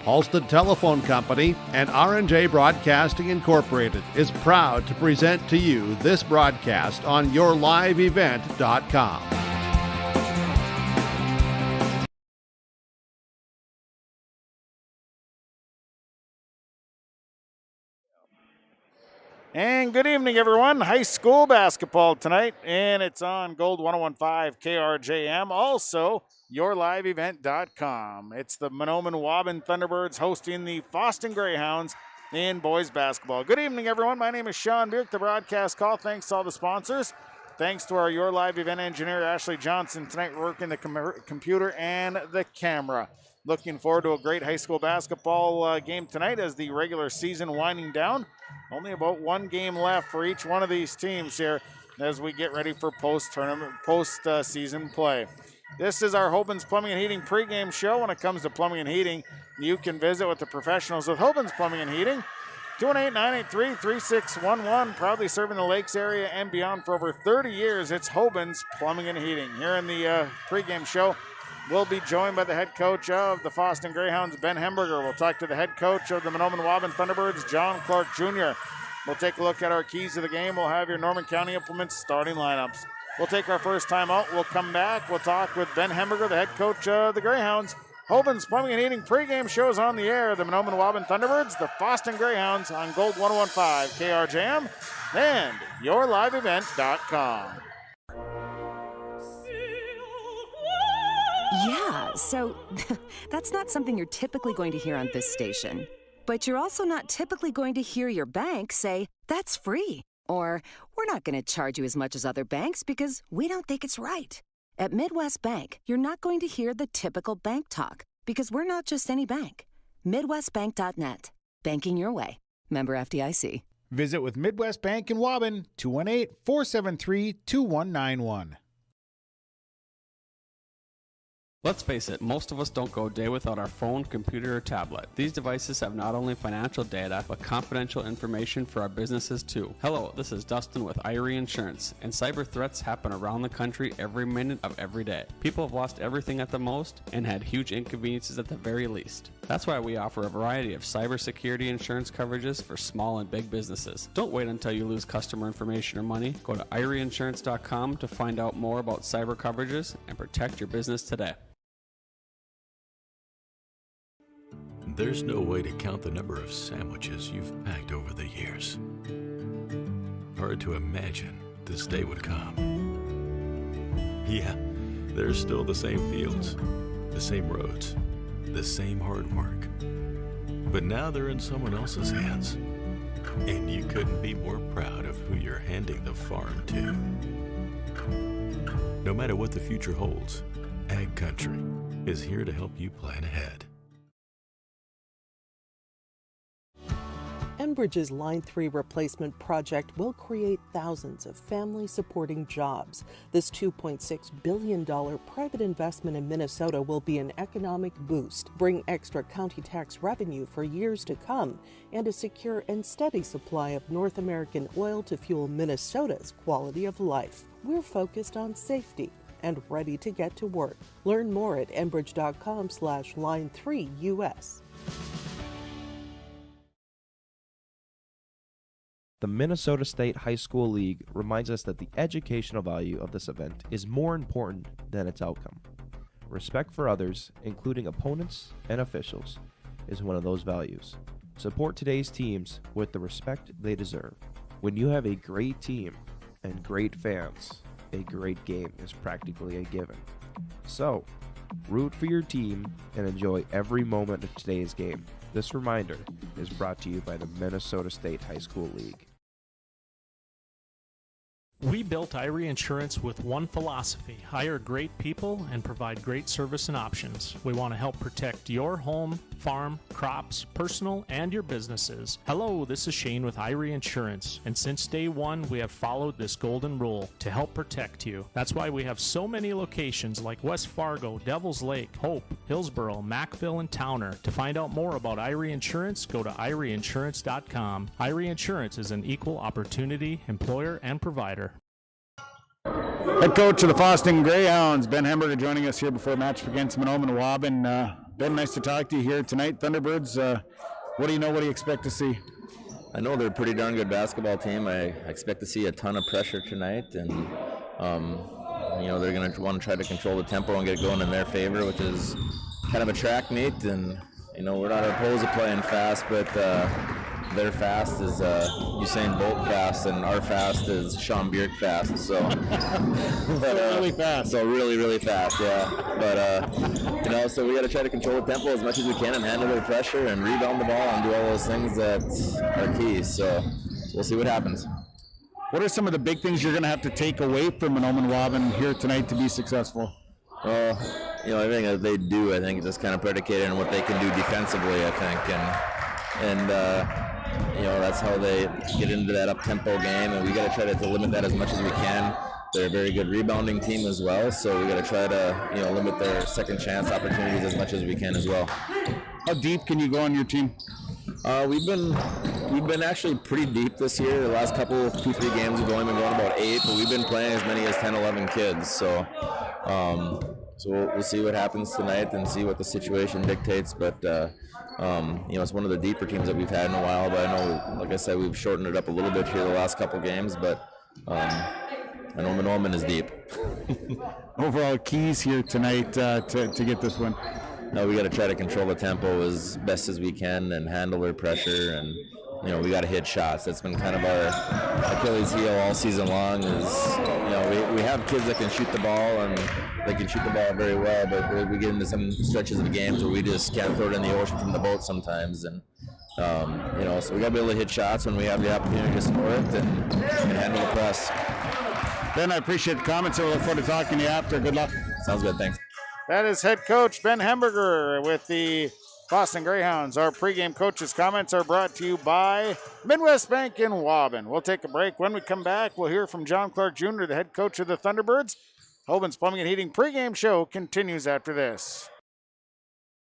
Halsted Telephone Company and R&J Broadcasting Incorporated is proud to present to you this broadcast on yourliveevent.com. And good evening, everyone. High school basketball tonight, and it's on Gold 1015 KRJM. Also, yourliveevent.com. It's the Mahnomen Waubun Thunderbirds hosting the Fosston Greyhounds in boys basketball. Good evening, everyone. My name is Sean Buick, the broadcast call. Thanks to all the sponsors. Thanks to our Your Live event engineer, Ashley Johnson, tonight working the computer and the camera. Looking forward to a great high school basketball game tonight as the regular season winding down. Only about one game left for each one of these teams here as we get ready for post-season play. This is our Hoban's Plumbing and Heating pregame show. When it comes to plumbing and heating, you can visit with the professionals with Hoban's Plumbing and Heating. 218-983-3611, proudly serving the Lakes area and beyond for over 30 years. It's Hoban's Plumbing and Heating. Here in the pregame show, we'll be joined by the head coach of the Fosston Greyhounds, Ben Hemberger. We'll talk to the head coach of the Mahnomen Waubun Thunderbirds, John Clark Jr. We'll take a look at our keys to the game. We'll have your Norman County Implements starting lineups. We'll take our first time out. We'll come back. We'll talk with Ben Hemberger, the head coach of the Greyhounds. Hoban's Plumbing and Heating pregame shows on the air. The Mahnomen Waubun Thunderbirds, the Fosston Greyhounds on Gold 1015 KRJM and yourliveevent.com. Yeah, so that's not something you're typically going to hear on this station. But you're also not typically going to hear your bank say, that's free. Or, we're not going to charge you as much as other banks because we don't think it's right. At Midwest Bank, you're not going to hear the typical bank talk because we're not just any bank. MidwestBank.net. Banking your way. Member FDIC. Visit with Midwest Bank in Waubun, 218-473-2191. Let's face it, most of us don't go a day without our phone, computer, or tablet. These devices have not only financial data, but confidential information for our businesses too. Hello, this is Dustin with Irie Insurance, and cyber threats happen around the country every minute of every day. People have lost everything at the most and had huge inconveniences at the very least. That's why we offer a variety of cybersecurity insurance coverages for small and big businesses. Don't wait until you lose customer information or money. Go to IrieInsurance.com to find out more about cyber coverages and protect your business today. There's no way to count the number of sandwiches you've packed over the years. Hard to imagine this day would come. Yeah, there's still the same fields, the same roads, the same hard work. But now they're in someone else's hands. And you couldn't be more proud of who you're handing the farm to. No matter what the future holds, Ag Country is here to help you plan ahead. Enbridge's Line 3 replacement project will create thousands of family-supporting jobs. This $2.6 billion private investment in Minnesota will be an economic boost, bring extra county tax revenue for years to come, and a secure and steady supply of North American oil to fuel Minnesota's quality of life. We're focused on safety and ready to get to work. Learn more at enbridge.com/line3US. The Minnesota State High School League reminds us that the educational value of this event is more important than its outcome. Respect for others, including opponents and officials, is one of those values. Support today's teams with the respect they deserve. When you have a great team and great fans, a great game is practically a given. So, root for your team and enjoy every moment of today's game. This reminder is brought to you by the Minnesota State High School League. We built Irie Insurance with one philosophy: hire great people and provide great service and options. We want to help protect your home, farm, crops, personal, and your businesses. Hello, this is Shane with Irie Insurance, and since day one, we have followed this golden rule to help protect you. That's why we have so many locations like West Fargo, Devils Lake, Hope, Hillsboro, Mackville, and Towner. To find out more about Irie Insurance, go to IrieInsurance.com. Irie Insurance is an equal opportunity employer and provider. Head coach of the Fosston Greyhounds, Ben Hemberger, joining us here before match against Mahnomen and Waubun. Ben, nice to talk to you here tonight. Thunderbirds, what do you know? What do you expect to see? I know they're a pretty darn good basketball team. I expect to see a ton of pressure tonight, and they're going to want to try to control the tempo and get it going in their favor, which is kind of a track meet. And we're not opposed to playing fast, but their fast is Usain Bolt fast, and our fast is Sean Bjerk fast. So, really fast. So really fast, yeah. But so we got to try to control the tempo as much as we can and handle the pressure and rebound the ball and do all those things that are key. So we'll see what happens. What are some of the big things you're going to have to take away from Mahnomen Waubun here tonight to be successful? Well, everything that they do, I think, is just kind of predicated on what they can do defensively, I think, and that's how they get into that up-tempo game, and we got to try to limit that as much as we can. They're a very good rebounding team as well, so we got to try to limit their second chance opportunities as much as we can as well. How deep can you go on your team? We've been actually pretty deep this year. The last couple, 2-3 games, we've only been going about 8, but we've been playing as many as 10, 11 kids. So we'll see what happens tonight and see what the situation dictates. But it's one of the deeper teams that we've had in a while. But I know, like I said, we've shortened it up a little bit here the last couple games. But I know Mahnomen is deep. Overall keys here tonight to get this win. No, we got to try to control the tempo as best as we can and handle their pressure, and we got to hit shots. That's been kind of our Achilles heel all season long. We have kids that can shoot the ball, and they can shoot the ball very well, but we get into some stretches of the games where we just can't throw it in the ocean from the boat sometimes, and so we got to be able to hit shots when we have the opportunity to score it and handle the press. Ben, I appreciate the comments, so we look forward to talking to you after. Good luck. Sounds good, thanks. That is head coach Ben Hemberger with the Fosston Greyhounds. Our pregame coaches' comments are brought to you by Midwest Bank in Waubun. We'll take a break. When we come back, we'll hear from John Clark Jr., the head coach of the Thunderbirds. Hoban's Plumbing and Heating pregame show continues after this.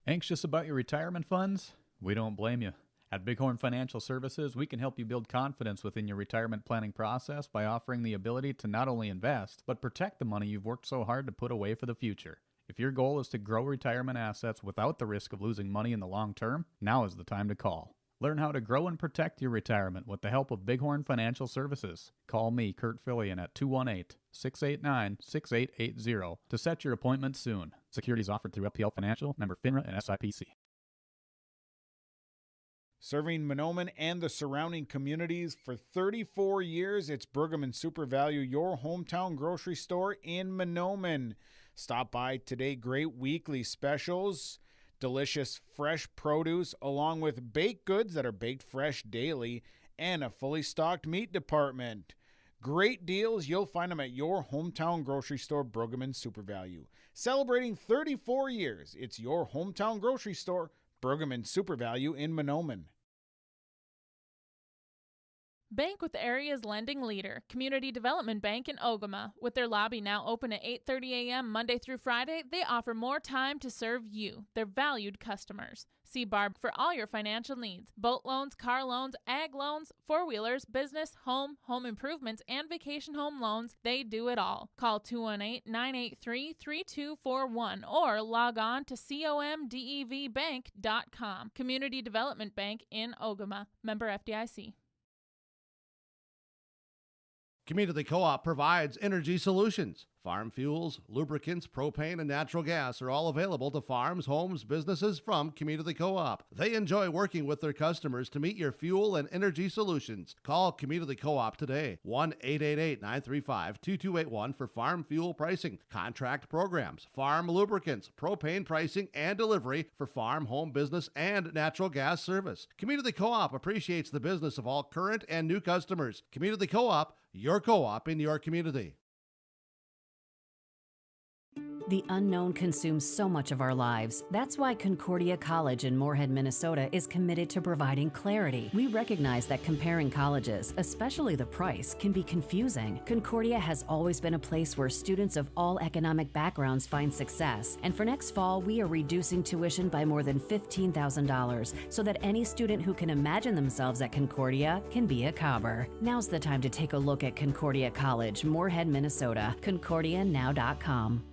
Anxious about your retirement funds? We don't blame you. At Bighorn Financial Services, we can help you build confidence within your retirement planning process by offering the ability to not only invest, but protect the money you've worked so hard to put away for the future. If your goal is to grow retirement assets without the risk of losing money in the long term, now is the time to call. Learn how to grow and protect your retirement with the help of Bighorn Financial Services. Call me, Kurt Fillion, at 218-689-6880 to set your appointment soon. Securities offered through FPL Financial, member FINRA and SIPC. Serving Mahnomen and the surrounding communities for 34 years, it's Brigham and Super Value, your hometown grocery store in Mahnomen. Stop by today. Great weekly specials, delicious fresh produce, along with baked goods that are baked fresh daily, and a fully stocked meat department. Great deals. You'll find them at your hometown grocery store, Brigham and Super Value. Celebrating 34 years, it's your hometown grocery store, Brigham and Super Value in Mahnomen. Bank with the area's lending leader, Community Development Bank in Ogama. With their lobby now open at 8:30 a.m. Monday through Friday, they offer more time to serve you, their valued customers. See Barb for all your financial needs. Boat loans, car loans, ag loans, four-wheelers, business, home improvements, and vacation home loans. They do it all. Call 218-983-3241 or log on to comdevbank.com. Community Development Bank in Ogama. Member FDIC. Community Co-op provides energy solutions. Farm fuels, lubricants, propane, and natural gas are all available to farms, homes, businesses from Community Co-op. They enjoy working with their customers to meet your fuel and energy solutions. Call Community Co-op today, 1-888-935-2281 for farm fuel pricing, contract programs, farm lubricants, propane pricing, and delivery for farm, home, business, and natural gas service. Community Co-op appreciates the business of all current and new customers. Community Co-op, your co-op in your community. The unknown consumes so much of our lives. That's why Concordia College in Moorhead, Minnesota is committed to providing clarity. We recognize that comparing colleges, especially the price, can be confusing. Concordia has always been a place where students of all economic backgrounds find success. And for next fall, we are reducing tuition by more than $15,000 so that any student who can imagine themselves at Concordia can be a Cobber. Now's the time to take a look at Concordia College, Moorhead, Minnesota. ConcordiaNow.com.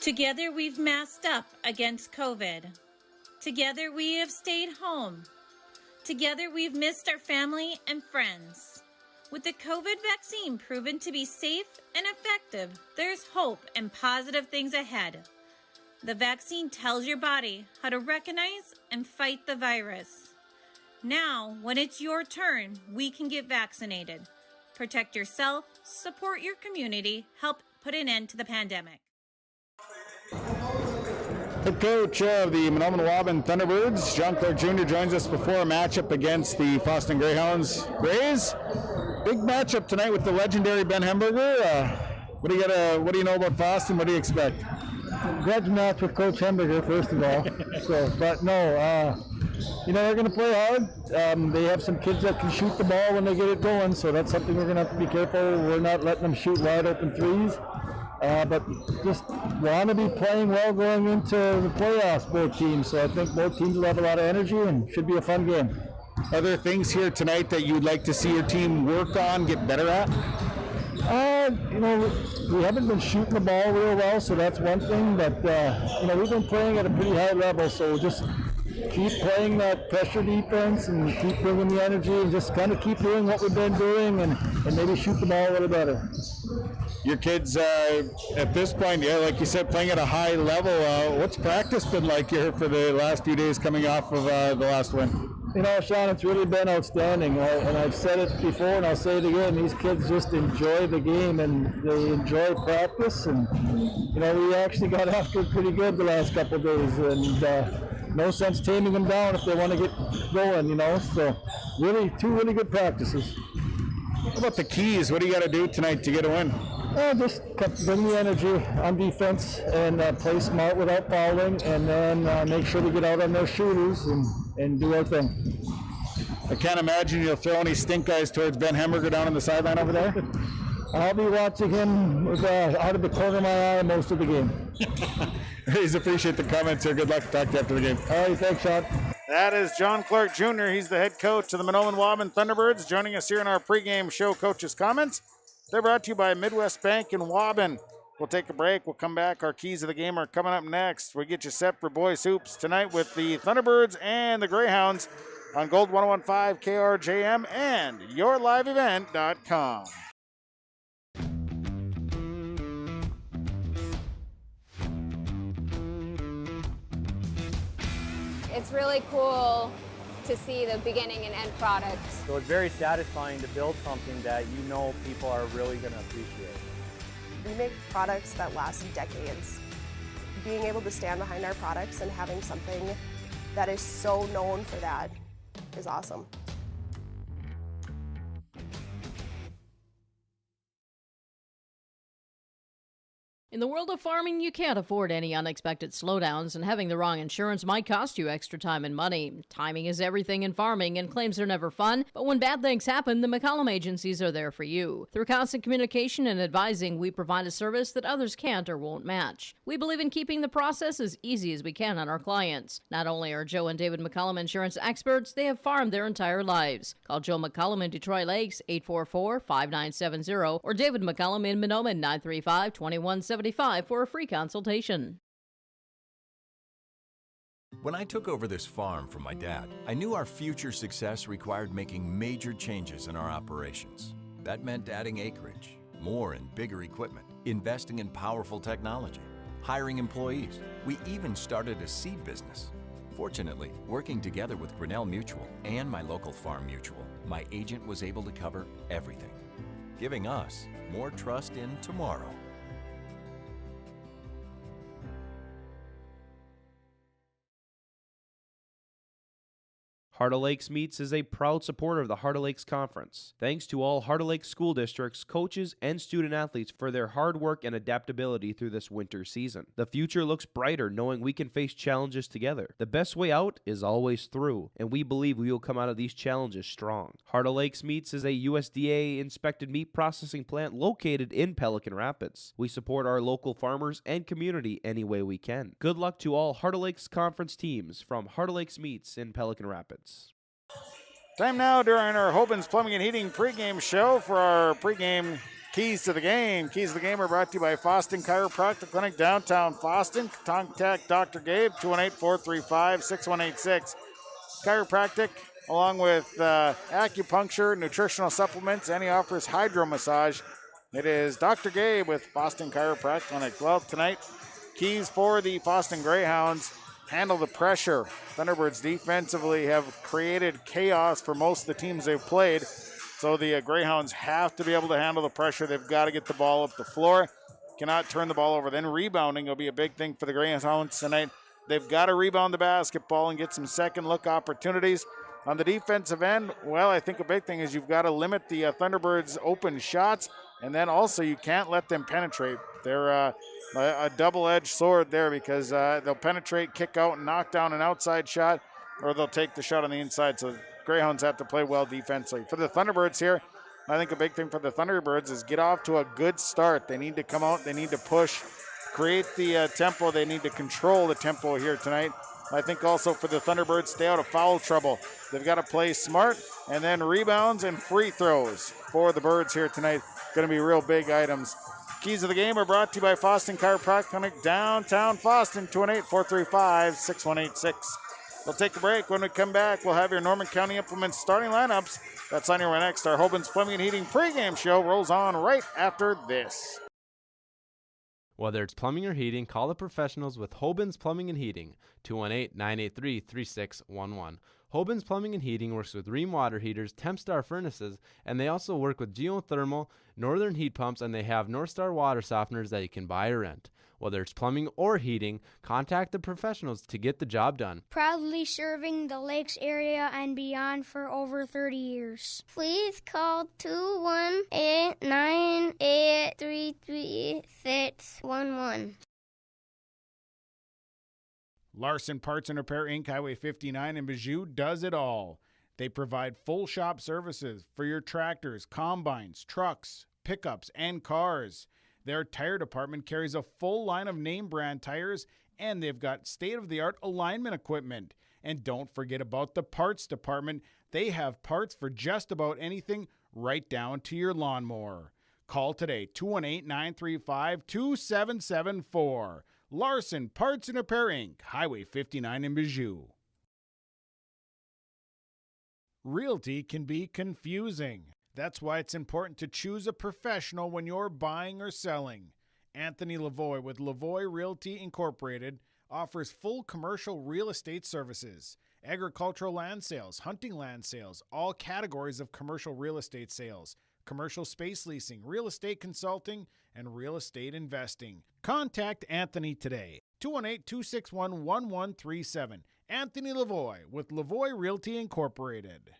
Together we've masked up against COVID. Together we have stayed home. Together we've missed our family and friends. With the COVID vaccine proven to be safe and effective, there's hope and positive things ahead. The vaccine tells your body how to recognize and fight the virus. Now, when it's your turn, we can get vaccinated. Protect yourself, support your community, help put an end to the pandemic. Head coach of the Mahnomen Waubun Thunderbirds, John Clark Jr. joins us before a matchup against the Fosston Greyhounds. Grays, big matchup tonight with the legendary Ben Hemberger. What do you know about Fosston? What do you expect? Grudge match with Coach Hemberger, first of all. They're going to play hard. They have some kids that can shoot the ball when they get it going, so that's something we're going to have to be careful. We're not letting them shoot wide open threes. But just want to be playing well going into the playoffs, both teams. So I think both teams will have a lot of energy and should be a fun game. Are there things here tonight that you'd like to see your team work on, get better at? We haven't been shooting the ball real well, so that's one thing. But, we've been playing at a pretty high level, so just keep playing that pressure defense and keep bringing the energy and just kind of keep doing what we've been doing and maybe shoot the ball a little better. Your kids, at this point, like you said, playing at a high level. What's practice been like here for the last few days coming off of the last win? Sean, it's really been outstanding. And I've said it before and I'll say it again. These kids just enjoy the game and they enjoy practice. And, we actually got after it pretty good the last couple of days. And no sense taming them down if they want to get going, So really, two really good practices. What about the keys? What do you got to do tonight to get a win? Just bring the energy on defense and play smart without fouling, and then make sure we get out on their shooters and do our thing. I can't imagine you'll throw any stink eyes towards Ben Hemberger down on the sideline over there. I'll be watching him out of the corner of my eye most of the game. Please appreciate the comments here. Good luck. Talk to you after the game. All right, thanks, Sean. That is John Clark Jr. He's the head coach of the Mahnomen Waubun Thunderbirds, joining us here in our pregame show, Coach's Comments. They're brought to you by Midwest Bank in Waubun. We'll take a break. We'll come back. Our keys of the game are coming up next. We get you set for boys hoops tonight with the Thunderbirds and the Greyhounds on Gold 101.5 KRJM and yourliveevent.com. It's really cool to see the beginning and end product. So it's very satisfying to build something that people are really going to appreciate. We make products that last decades. Being able to stand behind our products and having something that is so known for that is awesome. In the world of farming, you can't afford any unexpected slowdowns, and having the wrong insurance might cost you extra time and money. Timing is everything in farming, and claims are never fun, but when bad things happen, the McCollum agencies are there for you. Through constant communication and advising, we provide a service that others can't or won't match. We believe in keeping the process as easy as we can on our clients. Not only are Joe and David McCollum insurance experts, they have farmed their entire lives. Call Joe McCollum in Detroit Lakes, 844-5970, or David McCollum in Mahnomen, 935-2175 for a free consultation. When I took over this farm from my dad, I knew our future success required making major changes in our operations. That meant adding acreage, more and bigger equipment, investing in powerful technology, hiring employees. We even started a seed business. Fortunately, working together with Grinnell Mutual and my local farm mutual, my agent was able to cover everything, giving us more trust in tomorrow. Heart of Lakes Meats is a proud supporter of the Heart of Lakes Conference. Thanks to all Heart of Lakes school districts, coaches, and student athletes for their hard work and adaptability through this winter season. The future looks brighter knowing we can face challenges together. The best way out is always through, and we believe we will come out of these challenges strong. Heart of Lakes Meats is a USDA-inspected meat processing plant located in Pelican Rapids. We support our local farmers and community any way we can. Good luck to all Heart of Lakes Conference teams from Heart of Lakes Meats in Pelican Rapids. Time now during our Waubun's Plumbing and Heating pregame show for our pregame Keys to the Game. Keys to the Game are brought to you by Fosston Chiropractic Clinic, downtown Fosston. Contact Dr. Gabe, 218-435-6186. Chiropractic, along with acupuncture, nutritional supplements, and he offers hydro massage. It is Dr. Gabe with Fosston Chiropractic Clinic. Well, tonight, keys for the Fosston Greyhounds: handle the pressure. Thunderbirds defensively have created chaos for most of the teams they've played, so the Greyhounds have to be able to handle the pressure. They've got to get the ball up the floor, cannot turn the ball over. Then rebounding will be a big thing for the Greyhounds tonight. They've got to rebound the basketball and get some second look opportunities. On the defensive end, well, I think a big thing is you've got to limit the Thunderbirds' open shots, and then also you can't let them penetrate. They're a double-edged sword there, because they'll penetrate, kick out, and knock down an outside shot, or they'll take the shot on the inside. So Greyhounds have to play well defensively. For the Thunderbirds here, I think a big thing for the Thunderbirds is get off to a good start. They need to come out, they need to push, create the tempo. They need to control the tempo here tonight. I think also for the Thunderbirds, stay out of foul trouble. They've got to play smart, and then rebounds and free throws for the Birds here tonight. Going to be real big items. Keys of the Game are brought to you by Fosston Chiropractic Clinic, downtown Fosston, 218-435-6186. We'll take a break. When we come back, we'll have your Norman County Implements starting lineups. That's on your way next. Our Waubun's Plumbing and Heating pregame show rolls on right after this. Whether it's plumbing or heating, call the professionals with Waubun's Plumbing and Heating, 218-983-3611. Waubun's Plumbing and Heating works with Rheem water heaters, Tempstar furnaces, and they also work with geothermal, northern heat pumps, and they have Northstar water softeners that you can buy or rent. Whether it's plumbing or heating, contact the professionals to get the job done. Proudly serving the Lakes area and beyond for over 30 years. Please call 218-983-3611. Larson Parts and Repair Inc., Highway 59 in Bijou does it all. They provide full shop services for your tractors, combines, trucks, pickups, and cars. Their tire department carries a full line of name brand tires, and they've got state-of-the-art alignment equipment. And don't forget about the parts department. They have parts for just about anything, right down to your lawnmower. Call today, 218-935-2774. Larson Parts and Repair Inc., Highway 59 in Bijou. Realty can be confusing. That's why it's important to choose a professional when you're buying or selling. Anthony Lavoie with Lavoie Realty Incorporated offers full commercial real estate services, agricultural land sales, hunting land sales, all categories of commercial real estate sales, commercial space leasing, real estate consulting, and real estate investing. Contact Anthony today, 218-261-1137. Anthony Lavoie with Lavoie Realty Incorporated.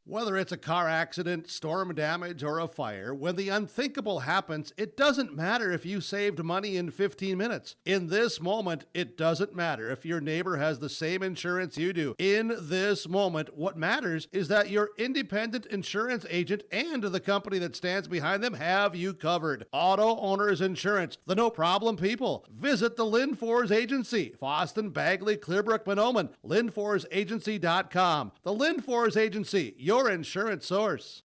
Whether it's a car accident, storm damage, or a fire, when the unthinkable happens, it doesn't matter if you saved money in 15 minutes. In this moment, it doesn't matter if your neighbor has the same insurance you do. In this moment, what matters is that your independent insurance agent and the company that stands behind them have you covered. Auto Owners Insurance, the no-problem people. Visit the Lynn Fours Agency, Fosston, Bagley, Clearbrook, Mahnomen, LynnForsAgency.com. The Lynn Fours Agency, your insurance source.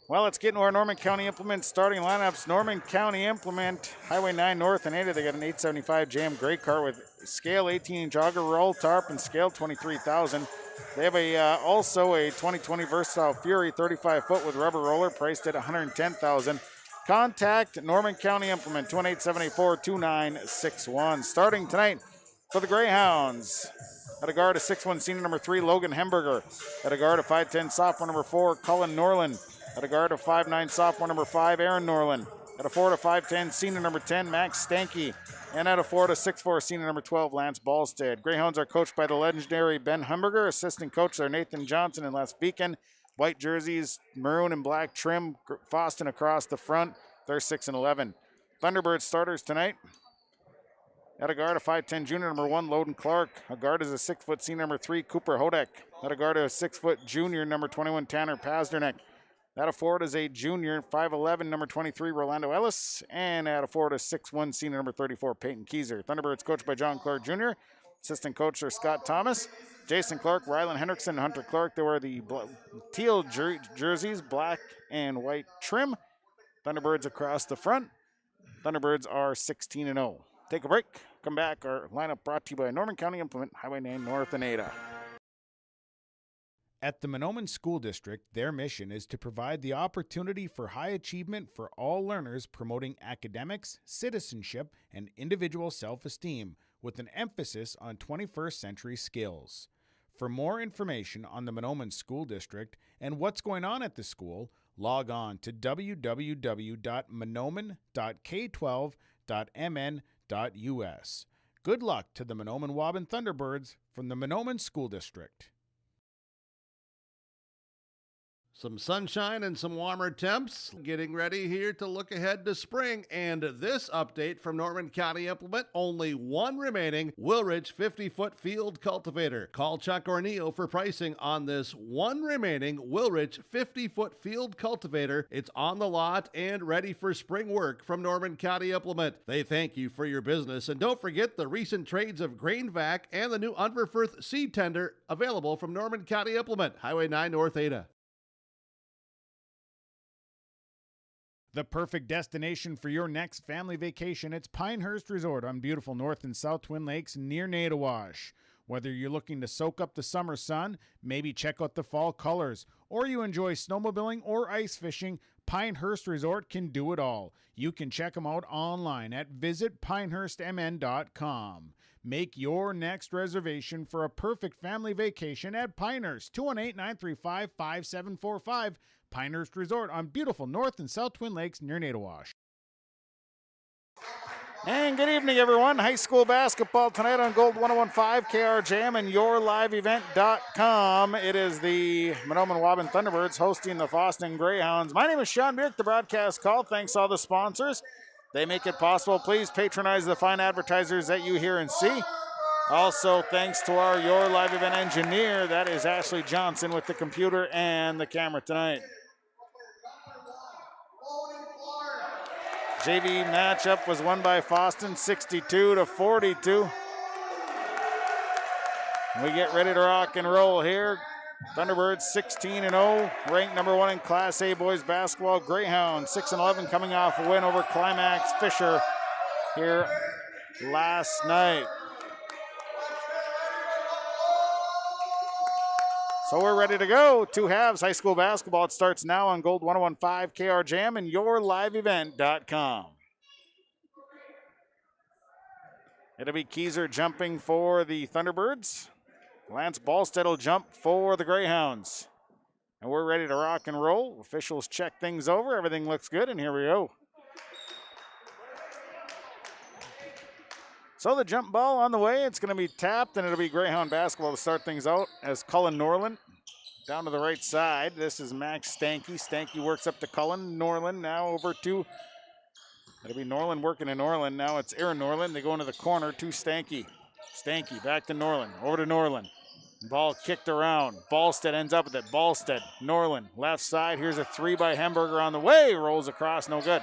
Well, let's get into our Norman County Implement starting lineups. Norman County Implement, Highway 9 North and 80. They got an 875 Jam Gray car with scale 18-inch auger roll tarp and scale 23,000. They have also a 2020 Versatile Fury 35-foot with rubber roller priced at 110,000. Contact Norman County Implement, 218-784-2961. Starting tonight for the Greyhounds. At a guard, a 6'1" senior number 3, Logan Hemberger. At a guard, a 5'10" sophomore number 4, Cullen Norland. At a guard, a 5'9" sophomore number 5, Aaron Norland. At a 4 to 5'10", senior number 10, Max Stanky. And at a 4 to 6'4", senior number 12, Lance Ballstead. Greyhounds are coached by the legendary Ben Humberger. Assistant coach are Nathan Johnson and Les Beacon. White jerseys, maroon and black trim. Fosston across the front. They're 6 and 11. Thunderbird starters tonight. At a guard, a 5'10", junior number 1, Loden Clark. A guard is a 6-foot senior number 3, Cooper Hodek. At a guard, a 6-foot junior number 21, Tanner Pazdernek. At a forward is a junior, 5'11", number 23, Rolando Ellis. And at a forward is 6'1", senior number 34, Peyton Keyser. Thunderbirds coached by John Clark Jr. Assistant coach are Scott Thomas, Jason Clark, Rylan Hendrickson, Hunter Clark. They wear the teal jerseys, black and white trim. Thunderbirds across the front. Thunderbirds are 16 and 0. Take a break. Come back. Our lineup brought to you by Norman County Implement, Highway 9 North and Ada. At the Mahnomen School District, their mission is to provide the opportunity for high achievement for all learners, promoting academics, citizenship, and individual self-esteem, with an emphasis on 21st century skills. For more information on the Mahnomen School District and what's going on at the school, log on to www.mahnomen.k12.mn.us. Good luck to the Mahnomen Waubun Thunderbirds from the Mahnomen School District. Some sunshine and some warmer temps. Getting ready here to look ahead to spring. And this update from Norman County Implement, only one remaining Willrich 50-foot field cultivator. Call Chuck or Neil for pricing on this one remaining Willrich 50-foot field cultivator. It's on the lot and ready for spring work from Norman County Implement. They thank you for your business. And don't forget the recent trades of Grain Vac and the new Unverfirth seed tender available from Norman County Implement, Highway 9 North Ada. The perfect destination for your next family vacation, it's Pinehurst Resort on beautiful North and South Twin Lakes near Nadawash. Whether you're looking to soak up the summer sun, maybe check out the fall colors, or you enjoy snowmobiling or ice fishing, Pinehurst Resort can do it all. You can check them out online at visitpinehurstmn.com. Make your next reservation for a perfect family vacation at Pinehurst, 218-935-5745. Pinehurst Resort on beautiful North and South Twin Lakes near Nadawash. And good evening, everyone. High school basketball tonight on Gold 101.5, KRJM, and YourLiveEvent.com. It is the Mahnomen Waubun Thunderbirds hosting the Fosston Greyhounds. My name is Sean Bierk, the broadcast call. Thanks to all the sponsors. They make it possible. Please patronize the fine advertisers that you hear and see. Also, thanks to our Your Live Event engineer, that is Ashley Johnson, with the computer and the camera tonight. JV matchup was won by Fosston 62-42. We get ready to rock and roll here. Thunderbirds 16-0, ranked number 1 in Class A boys basketball. Greyhound 6-11, coming off a win over Climax Fisher here last night. So we're ready to go. Two halves, high school basketball. It starts now on Gold 101.5, KRJM, and YourLiveEvent.com. It'll be Keyser jumping for the Thunderbirds. Lance Ballstead will jump for the Greyhounds. And we're ready to rock and roll. Officials check things over. Everything looks good, and here we go. So the jump ball on the way. It's going to be tapped, and it'll be Greyhound basketball to start things out as Cullen Norland down to the right side. This is Max Stanky. Stanky works up to Cullen. Norland now over to, it'll be Norland working to Norland. Now it's Aaron Norland. They go into the corner to Stanky. Stanky back to Norland. Over to Norland. Ball kicked around. Ballstead ends up with it. Ballstead, Norland, left side. Here's a three by Hemberger on the way. Rolls across, no good.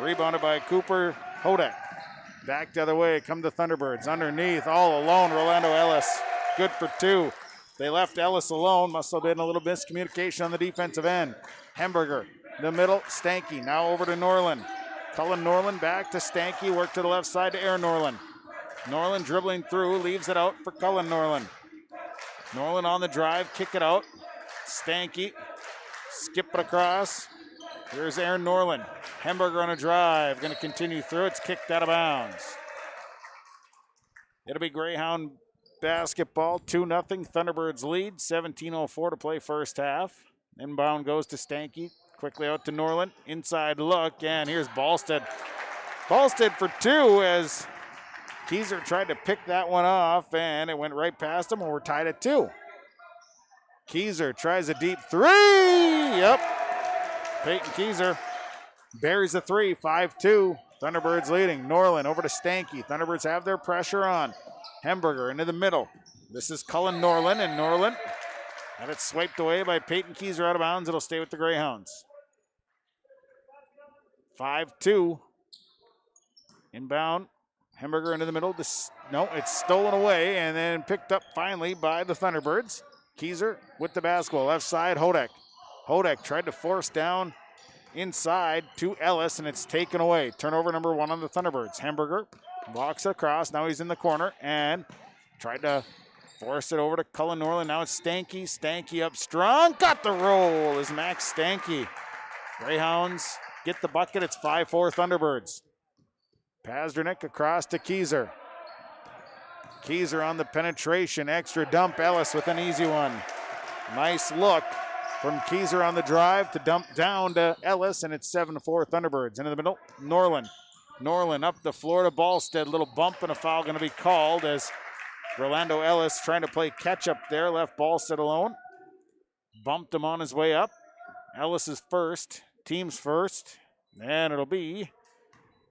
Rebounded by Cooper Hodek. Back the other way, come the Thunderbirds. Underneath, all alone, Rolando Ellis. Good for two. They left Ellis alone. Must have been a little miscommunication on the defensive end. Hemberger, the middle, Stanky. Now over to Norland. Cullen Norland back to Stanky. Work to the left side to Aaron Norland. Norland dribbling through, leaves it out for Cullen Norland. Norland on the drive, kick it out. Stanky, skip it across. Here's Aaron Norland. Hemberger on a drive, going to continue through. It's kicked out of bounds. It'll be Greyhound basketball, 2-0. Thunderbirds lead, 17:04 to play first half. Inbound goes to Stanky. quickly out to Norland. Inside look, and here's Ballstead. Ballstead for two as Keyser tried to pick that one off, and it went right past him, and we're tied at 2. Keyser tries a deep three. Yep. Peyton Keyser buries the three, 5-2. Thunderbirds leading. Norland over to Stanky. Thunderbirds have their pressure on. Hemberger into the middle. This is Cullen Norland, and Norland had it swiped away by Peyton Keyser out of bounds. It'll stay with the Greyhounds. 5-2. Inbound. Hemberger into the middle. No, it's stolen away and then picked up finally by the Thunderbirds. Keyser with the basketball. Left side, Hodek. Hodek tried to force down inside to Ellis, and it's taken away. Turnover number 1 on the Thunderbirds. Hemberger walks across. Now he's in the corner and tried to force it over to Cullen Norland. Now it's Stanky. Stanky up strong. Got the roll is Max Stanky. Greyhounds get the bucket. It's 5-4 Thunderbirds. Pazdernik across to Keyser. Keyser on the penetration. Extra dump. Ellis with an easy one. Nice look from Keyser on the drive to dump down to Ellis, and it's 7-4 Thunderbirds. Into the middle, Norland. Norland up the floor to Ballstead. Little bump and a foul going to be called as Rolando Ellis trying to play catch up there. Left Ballstead alone. Bumped him on his way up. Ellis is first. Team's first. And it'll be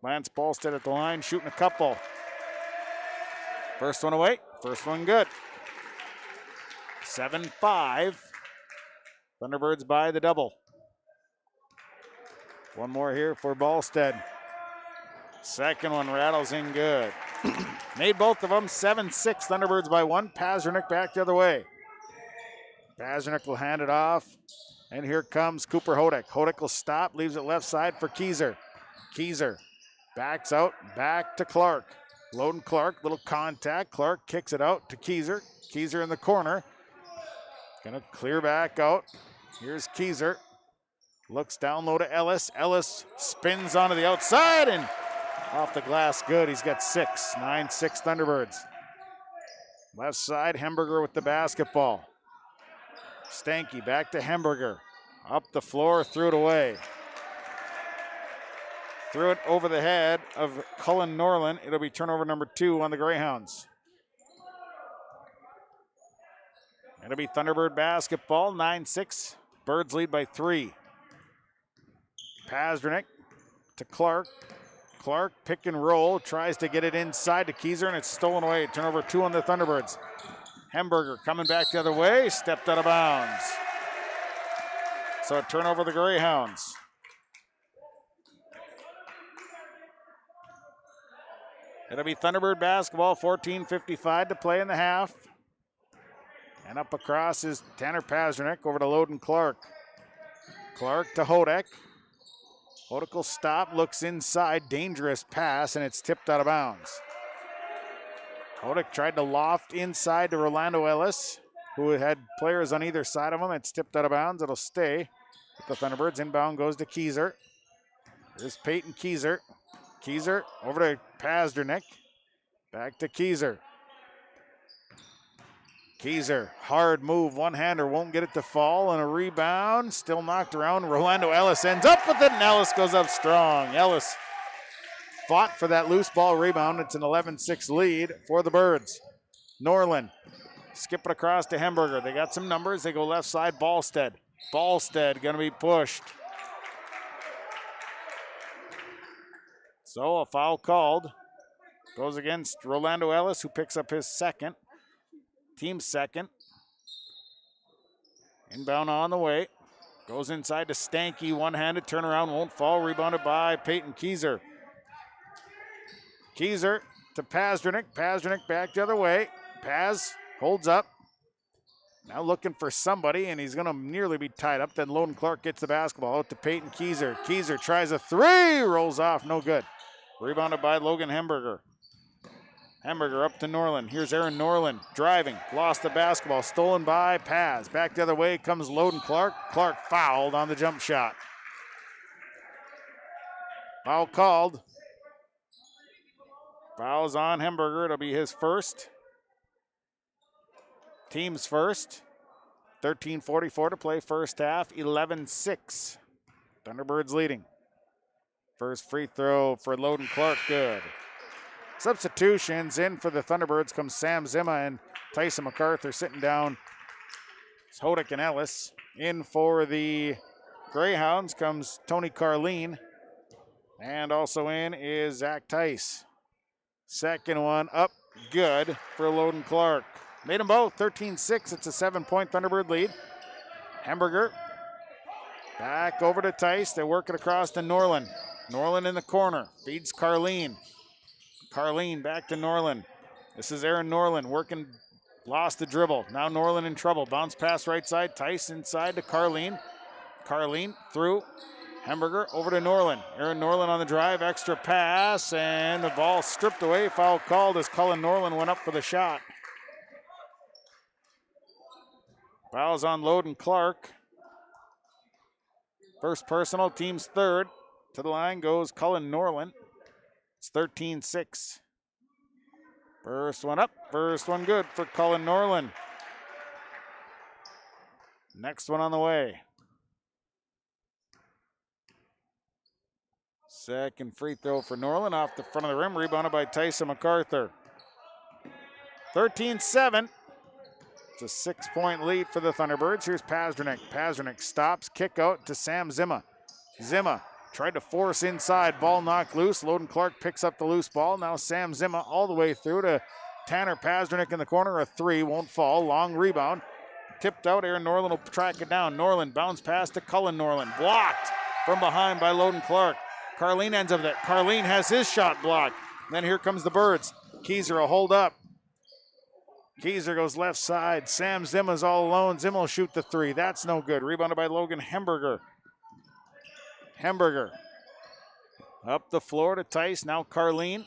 Lance Ballstead at the line shooting a couple. First one away. First one good. 7-5. Thunderbirds by the double. One more here for Ballstead. Second one rattles in good. Made both of them. 7-6. Thunderbirds by 1. Pazdernik back the other way. Pazdernik will hand it off. And here comes Cooper Hodek. Hodek will stop. Leaves it left side for Keyser. Keyser backs out. Back to Clark. Loden Clark. Little contact. Clark kicks it out to Keyser. Keyser in the corner. Gonna clear back out. Here's Keyser. Looks down low to Ellis. Ellis spins onto the outside and off the glass. Good. He's got 6. 9-6 Thunderbirds. Left side, Hemberger with the basketball. Stanky back to Hemberger. Up the floor, threw it away. Threw it over the head of Cullen Norland. It'll be turnover number 2 on the Greyhounds. It'll be Thunderbird basketball, 9-6. Birds lead by 3. Pazdernik to Clark. Clark pick and roll, tries to get it inside to Keyser, and it's stolen away. Turnover 2 on the Thunderbirds. Hemberger coming back the other way, stepped out of bounds. So a turnover the Greyhounds. It'll be Thunderbird basketball, 14:55 to play in the half. And up across is Tanner Pazdernik over to Loden Clark. Clark to Hodek. Hodek will stop, looks inside, dangerous pass, and it's tipped out of bounds. Hodek tried to loft inside to Rolando Ellis, who had players on either side of him. It's tipped out of bounds. It'll stay with the Thunderbirds. Inbound goes to Keyser. Here's Peyton Keyser. Keyser over to Pazdernik. Back to Keyser. Keyser, hard move, one-hander, won't get it to fall, and a rebound, still knocked around. Rolando Ellis ends up with it, and Ellis goes up strong. Ellis fought for that loose ball rebound. It's an 11-6 lead for the Birds. Norland, skip it across to Hemberger. They got some numbers. They go left side, Ballstead. Ballstead going to be pushed. So a foul called. Goes against Rolando Ellis, who picks up his second. Team second. Inbound on the way. Goes inside to Stanky. One-handed turnaround. Won't fall. Rebounded by Peyton Keyser. Keyser to Pazdernik. Pazdernik back the other way. Paz holds up. Now looking for somebody, and he's going to nearly be tied up. Then Loden Clark gets the basketball out to Peyton Keyser. Keyser tries a three. Rolls off. No good. Rebounded by Logan Hemberger. Hemberger up to Norland. Here's Aaron Norland driving. Lost the basketball. Stolen by Paz. Back the other way comes Loden Clark. Clark fouled on the jump shot. Foul called. Foul's on Hemberger. It'll be his first. Team's first. 13:44 to play first half. 11-6. Thunderbirds leading. First free throw for Loden Clark, good. Substitutions in for the Thunderbirds comes Sam Zima and Tyson MacArthur sitting down. It's Hodak and Ellis. In for the Greyhounds comes Tony Carleen. And also in is Zach Tice. Second one up, good for Loden Clark. Made them both, 13-6. It's a 7-point Thunderbird lead. Hamburger back over to Tice. They work it across to Norland. Norland in the corner, feeds Carleen. Carleen back to Norland. This is Aaron Norland working, lost the dribble. Now Norland in trouble. Bounce pass right side. Tice inside to Carleen. Carleen through. Hamburger over to Norland. Aaron Norland on the drive. Extra pass. And the ball stripped away. Foul called as Cullen Norland went up for the shot. Foul's on Loden Clark. First personal, team's third. To the line goes Cullen Norland. It's 13-6. First one up, first one good for Cullen Norland. Next one on the way. Second free throw for Norland off the front of the rim, rebounded by Tyson MacArthur. 13-7. It's a 6-point lead for the Thunderbirds. Here's Pazdernik. Pazdernik stops, kick out to Sam Zima. Zima tried to force inside, ball knocked loose. Loden Clark picks up the loose ball. Now Sam Zima all the way through to Tanner Pazdernik in the corner. A three, won't fall. Long rebound. Tipped out, Aaron Norland will track it down. Norland bounce pass to Cullen Norland. Blocked from behind by Loden Clark. Carleen ends up with it. Carleen has his shot blocked. Then here comes the Birds. Keyser will hold up. Keyser goes left side. Sam Zima's all alone. Zima will shoot the three. That's no good. Rebounded by Logan Hamburger. Hamburger up the floor to Tice. Now Carleen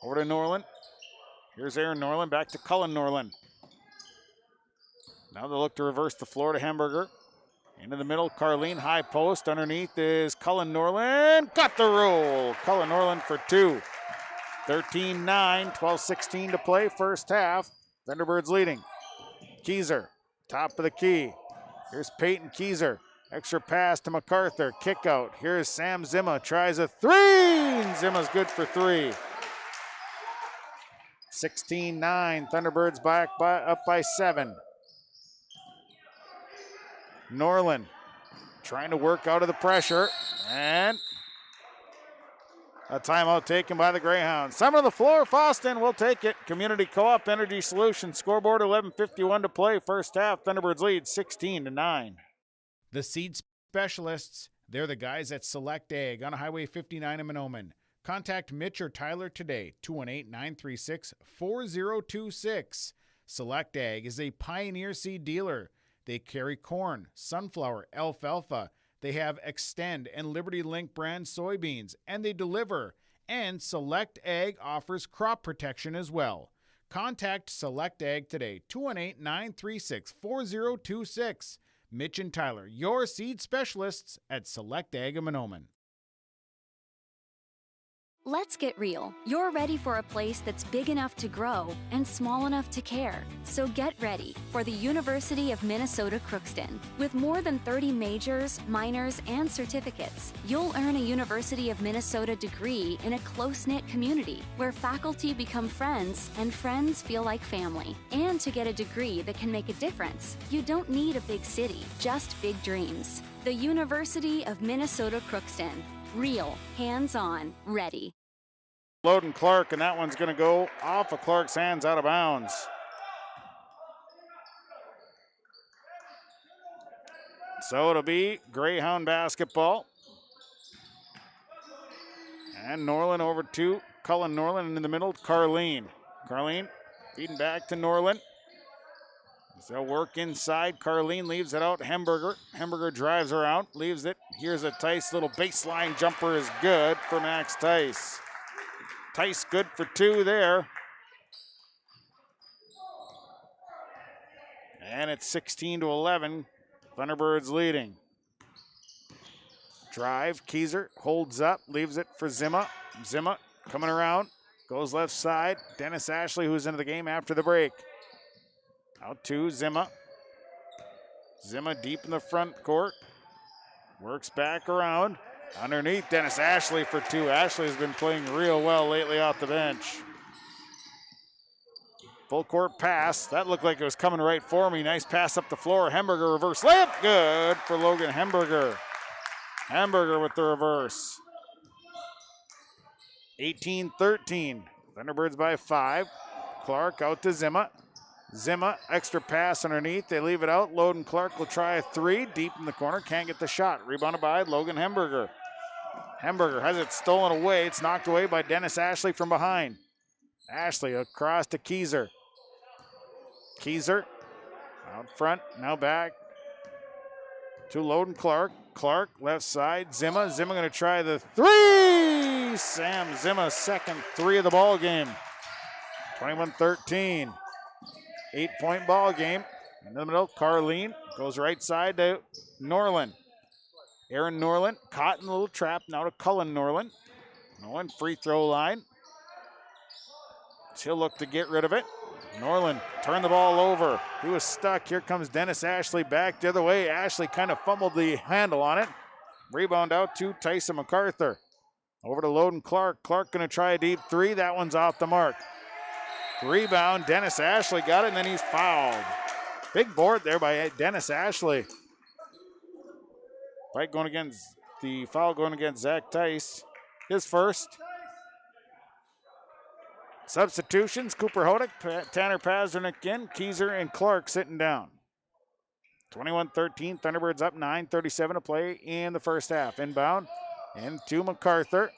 over to Norland. Here's Aaron Norland back to Cullen Norland. Now they look to reverse the floor to Hamburger. Into the middle, Carleen, high post. Underneath is Cullen Norland. Got the roll. Cullen Norland for two. 13-9, 12-16 to play, first half. Thunderbirds leading. Keyser, top of the key. Here's Peyton Keyser. Extra pass to MacArthur. Kick out. Here's Sam Zima. Tries a three. Zima's good for three. 16-9. Thunderbirds up by 7. Norland trying to work out of the pressure. And a timeout taken by the Greyhounds. Some on the floor. Fosston will take it. Community Co-op Energy Solutions. Scoreboard 11:51 to play. First half. Thunderbirds lead 16-9. The seed specialists, they're the guys at Select Ag on Highway 59 in Mahnomen. Contact Mitch or Tyler today, 218-936-4026. Select Ag is a Pioneer seed dealer. They carry corn, sunflower, alfalfa. They have Extend and Liberty Link brand soybeans, and they deliver. And Select Ag offers crop protection as well. Contact Select Ag today, 218-936-4026. Mitch and Tyler, your seed specialists at Select Ag in Mahnomen. Let's get real. You're ready for a place that's big enough to grow and small enough to care. So get ready for the University of Minnesota Crookston. With more than 30 majors, minors, and certificates, you'll earn a University of Minnesota degree in a close-knit community where faculty become friends and friends feel like family. And to get a degree that can make a difference, you don't need a big city, just big dreams. The University of Minnesota Crookston. Real, hands-on, ready. Loden Clark, and that one's going to go off of Clark's hands out of bounds. So it'll be Greyhound basketball. And Norland over to Cullen Norland, and in the middle, Carleen. Carleen feeding back to Norland. They'll work inside. Carleen leaves it out. Hamburger. Hamburger drives around, leaves it. Here's a Tice little baseline jumper is good for Max Tice. Tice good for two there. And it's 16-11. Thunderbirds leading. Drive. Keyser holds up, leaves it for Zima. Zima coming around. Goes left side. Dennis Ashley, who's into the game after the break. Out to Zima. Zima deep in the front court. Works back around. Underneath, Dennis Ashley for two. Ashley has been playing real well lately off the bench. Full court pass. That looked like it was coming right for me. Nice pass up the floor. Hemberger reverse layup. Good for Logan Hemberger. Hemberger with the reverse. 18-13. Thunderbirds by 5. Clark out to Zima. Zima, extra pass underneath. They leave it out. Logan Clark will try a three. Deep in the corner. Can't get the shot. Rebounded by Logan Hemberger. Hemberger has it stolen away. It's knocked away by Dennis Ashley from behind. Ashley across to Keyser. Keyser out front. Now back to Logan Clark. Clark left side. Zima. Zima going to try the three. Sam Zima's second three of the ball game. 21-13. 8-point ball game. In the middle, Carleen goes right side to Norland. Aaron Norland caught in a little trap. Now to Cullen Norland. Norland free throw line. He'll look to get rid of it. Norland turned the ball over. He was stuck. Here comes Dennis Ashley back the other way. Ashley kind of fumbled the handle on it. Rebound out to Tyson MacArthur. Over to Logan Clark. Clark going to try a deep three. That one's off the mark. Rebound. Dennis Ashley got it, and then he's fouled. Big board there by Dennis Ashley. Fight going against the foul going against Zach Tice. His first. Substitutions, Cooper Hodak, Tanner Pazernick in, Keyser and Clark sitting down. 21-13, Thunderbirds up 9:37 to play in the first half. Inbound into MacArthur.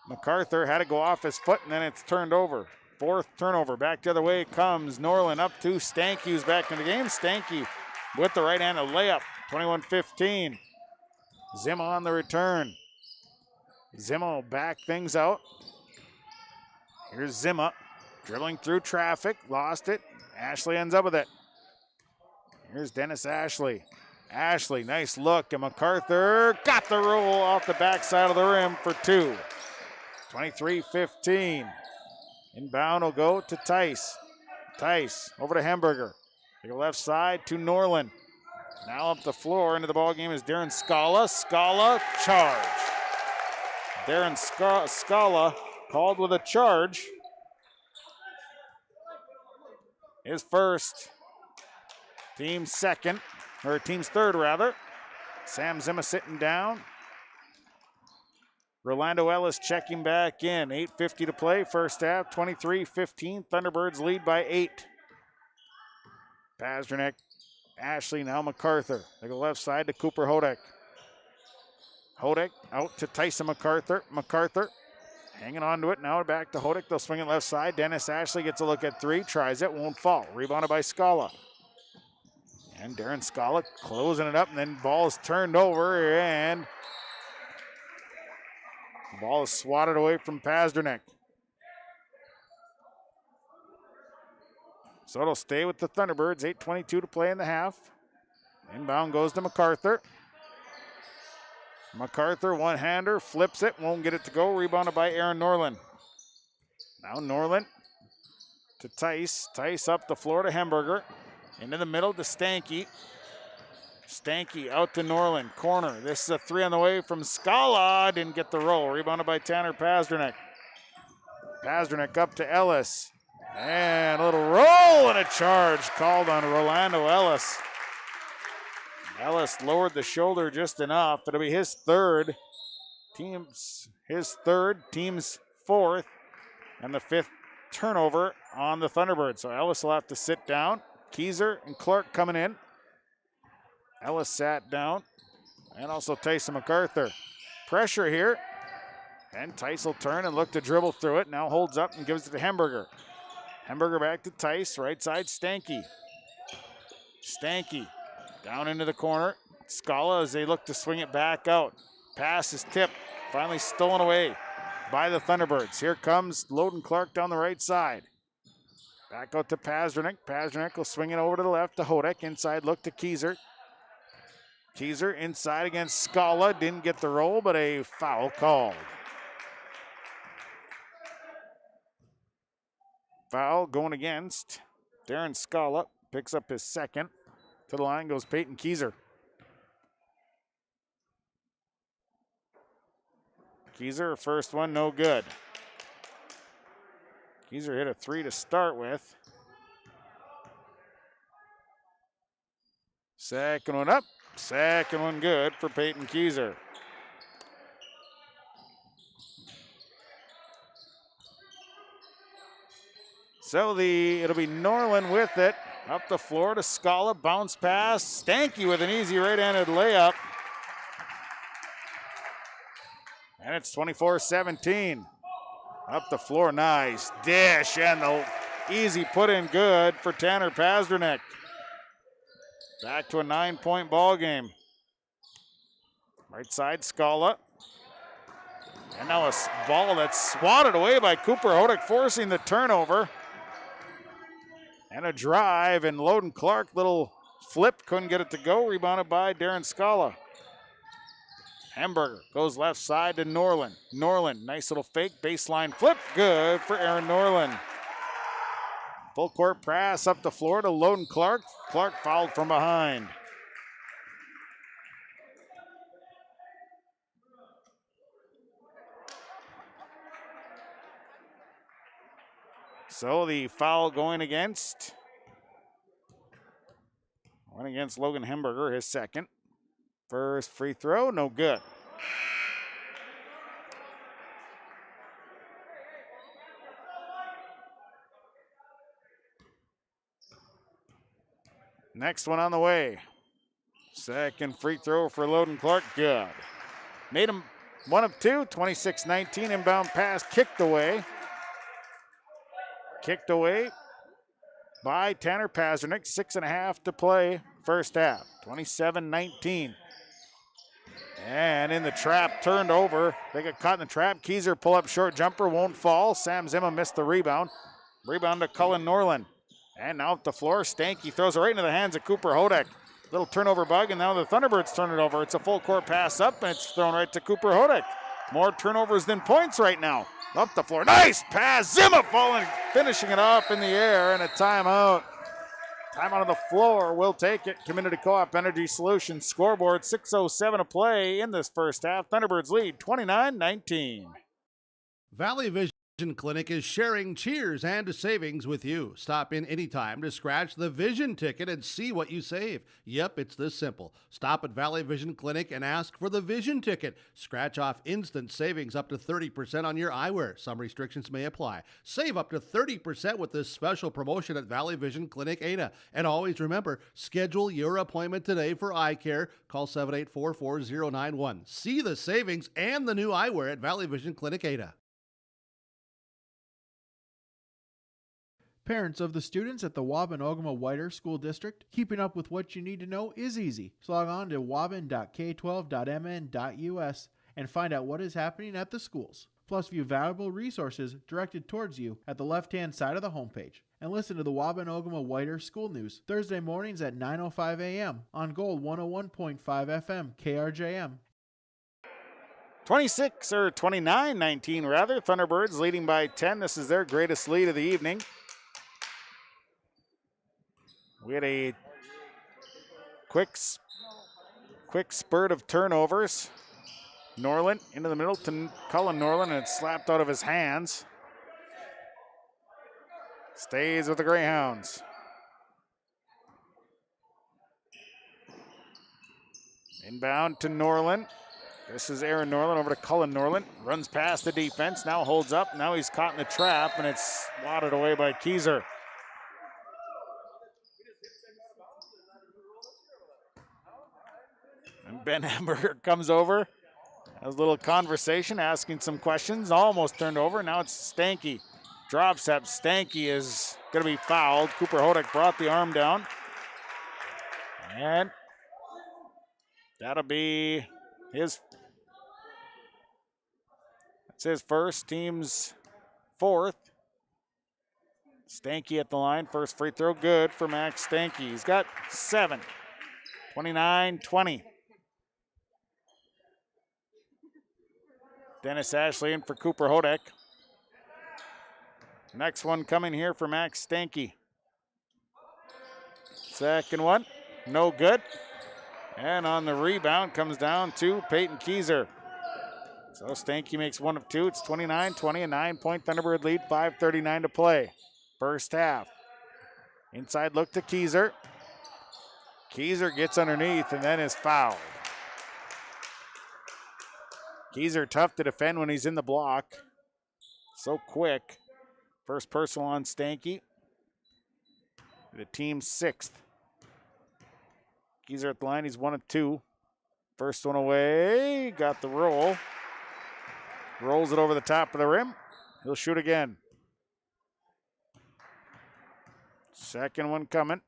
MacArthur had to go off his foot, and then it's turned over. Fourth turnover. Back the other way comes Norland up to Stanky, who's back in the game. Stanky with the right hand, a layup. 21-15. Zima on the return. Zima will back things out. Here's Zima dribbling through traffic. Lost it. Ashley ends up with it. Here's Dennis Ashley. Ashley, nice look. And MacArthur got the roll off the backside of the rim for two. 23-15. Inbound will go to Tice. Tice over to Hemberger. They go left side to Norland. Now up the floor into the ball game is Darren Scala. Scala charge. Darren Scala called with a charge. His first. Team's second, or team's third rather. Sam Zima sitting down. Rolando Ellis checking back in. 8:50 to play, first half, 23-15. Thunderbirds lead by 8. Pazernick, Ashley, now MacArthur. They go left side to Cooper Hodak. Hodak out to Tyson MacArthur. MacArthur hanging on to it. Now back to Hodak. They'll swing it left side. Dennis Ashley gets a look at three. Tries it. Won't fall. Rebounded by Scala. And Darren Scala closing it up. And then ball is turned over. And the ball is swatted away from Pazernick. So it'll stay with the Thunderbirds. 8:22 to play in the half. Inbound goes to MacArthur. MacArthur, one-hander, flips it, won't get it to go. Rebounded by Aaron Norland. Now Norland to Tice. Tice up the floor to Hemberger. Into the middle to Stanky. Stanky out to Norland. Corner. This is a three on the way from Scala. Didn't get the roll. Rebounded by Tanner Pazernick. Pazernick up to Ellis. And a little roll and a charge called on Rolando Ellis. Ellis lowered the shoulder just enough. It'll be his third. Team's fourth. And the fifth turnover on the Thunderbirds. So Ellis will have to sit down. Keyser and Clark coming in. Ellis sat down. And also Tyson MacArthur. Pressure here. And Tice will turn and look to dribble through it. Now holds up and gives it to Hemberger. Hemberger back to Tice. Right side, Stanky. Stanky down into the corner. Scala as they look to swing it back out. Pass is tipped. Finally stolen away by the Thunderbirds. Here comes Logan Clark down the right side. Back out to Pazernick. Pazernick will swing it over to the left to Hodak. Inside look to Keyser. Keyser inside against Scala. Didn't get the roll, but a foul called. Foul going against Darren Scala. Picks up his second. To the line goes Peyton Keyser. Keyser, first one, no good. Keyser hit a 3 to start with. Second one up. Second one good for Peyton Keyser. So it'll be Norland with it. Up the floor to Scala, bounce pass. Stanky with an easy right-handed layup. And it's 24-17. Up the floor, nice dish, and the easy put in good for Tanner Pasternak. Back to a 9-point ball game. Right side, Scala. And now a ball that's swatted away by Cooper Hodak, forcing the turnover. And a drive, and Loden Clark, little flip, couldn't get it to go. Rebounded by Darren Scala. Hamburger goes left side to Norland. Norland, nice little fake baseline flip. Good for Aaron Norland. Full court pass up the floor to Loden Clark. Clark fouled from behind. So the foul going against Logan Hamburger, his second. First free throw, no good. Next one on the way. Second free throw for Loden Clark, good. Made him one of two, 26-19, inbound pass, kicked away. Kicked away by Tanner Pasternak, 6.5 to play first half, 27-19. And in the trap, turned over. They got caught in the trap. Keyser pull up short jumper, won't fall. Sam Zimma missed the rebound. Rebound to Cullen Norland. And now up the floor, Stanky throws it right into the hands of Cooper Hodak. Little turnover bug, and now the Thunderbirds turn it over. It's a full court pass up, and it's thrown right to Cooper Hodak. More turnovers than points right now. Up the floor, nice pass. Zimma falling, finishing it off in the air, and a timeout. Timeout on the floor, we'll take it. Community Co-op Energy Solutions scoreboard, 6:07 to play in this first half. Thunderbirds lead 29-19. Valley Vision Clinic is sharing cheers and savings with you. Stop in anytime to scratch the vision ticket and see what you save. Yep, it's this simple. Stop at Valley Vision Clinic and ask for the vision ticket. Scratch off instant savings up to 30% on your eyewear. Some restrictions may apply. Save up to 30% with this special promotion at Valley Vision Clinic Ada. And always remember, schedule your appointment today for eye care. Call 784-4091. See the savings and the new eyewear at Valley Vision Clinic Ada. Parents of the students at the Waubun-Ogama-Whiter School District, keeping up with what you need to know is easy. So log on to waubun.k12.mn.us and find out what is happening at the schools. Plus, view valuable resources directed towards you at the left-hand side of the homepage. And listen to the Waubun-Ogama-Whiter School News Thursday mornings at 9:05 a.m. on Gold 101.5 FM KRJM. 29-19 rather. Thunderbirds leading by 10. This is their greatest lead of the evening. We had a quick spurt of turnovers. Norland into the middle to Cullen Norland, and it's slapped out of his hands. Stays with the Greyhounds. Inbound to Norland. This is Aaron Norland over to Cullen Norland. Runs past the defense, now holds up. Now he's caught in the trap, and it's swatted away by Keyser. And Ben Hamburger comes over, has a little conversation, asking some questions. Almost turned over. Now it's Stanky. Drops up. Stanky is going to be fouled. Cooper Hodak brought the arm down. And that'll be his. It's his first, team's fourth. Stanky at the line. First free throw good for Max Stanky. He's got 7. 29-20. Dennis Ashley in for Cooper Hodak. Next one coming here for Max Stanky. Second one, no good. And on the rebound comes down to Peyton Keyser. So Stanky makes one of two. It's 29-20, a 9-point Thunderbird lead, 5:39 to play. First half. Inside look to Keyser. Keyser gets underneath and then is fouled. Keyser tough to defend when he's in the block. So quick. First personal on Stanky. The team's 6th. Keyser at the line, he's 1 of 2. First one away, got the roll. Rolls it over the top of the rim. He'll shoot again. Second one coming.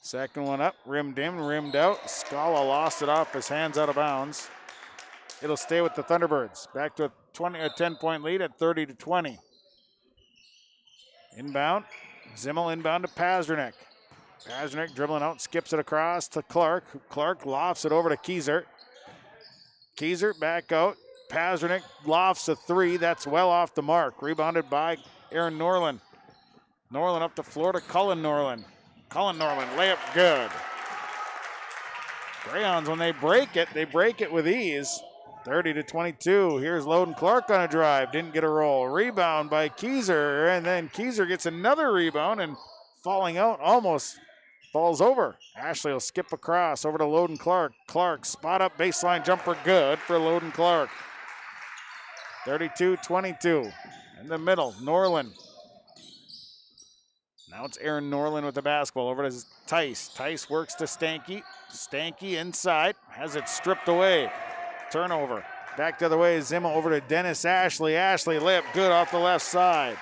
Second one up, rimmed in, rimmed out. Scala lost it off his hands out of bounds. It'll stay with the Thunderbirds. Back to a 10-point lead at 30-20. Inbound. Zimmel inbound to Pasternak. Pasternak dribbling out, skips it across to Clark. Clark lofts it over to Keyser. Keyser back out. Pasternak lofts a 3. That's well off the mark. Rebounded by Aaron Norland. Norland up the floor to Cullen Norland. Cullen Norland, layup good. Greyhounds, when they break it with ease. 30-22. Here's Loden Clark on a drive. Didn't get a roll. Rebound by Keyser, and then Keyser gets another rebound and falling out almost falls over. Ashley will skip across over to Loden Clark. Clark, spot up baseline jumper good for Loden Clark. 32-22. In the middle, Norland. Now it's Aaron Norland with the basketball over to Tice. Tice works to Stanky. Stanky inside, has it stripped away. Turnover. Back the other way, Zimma over to Dennis Ashley. Ashley layup good off the left side.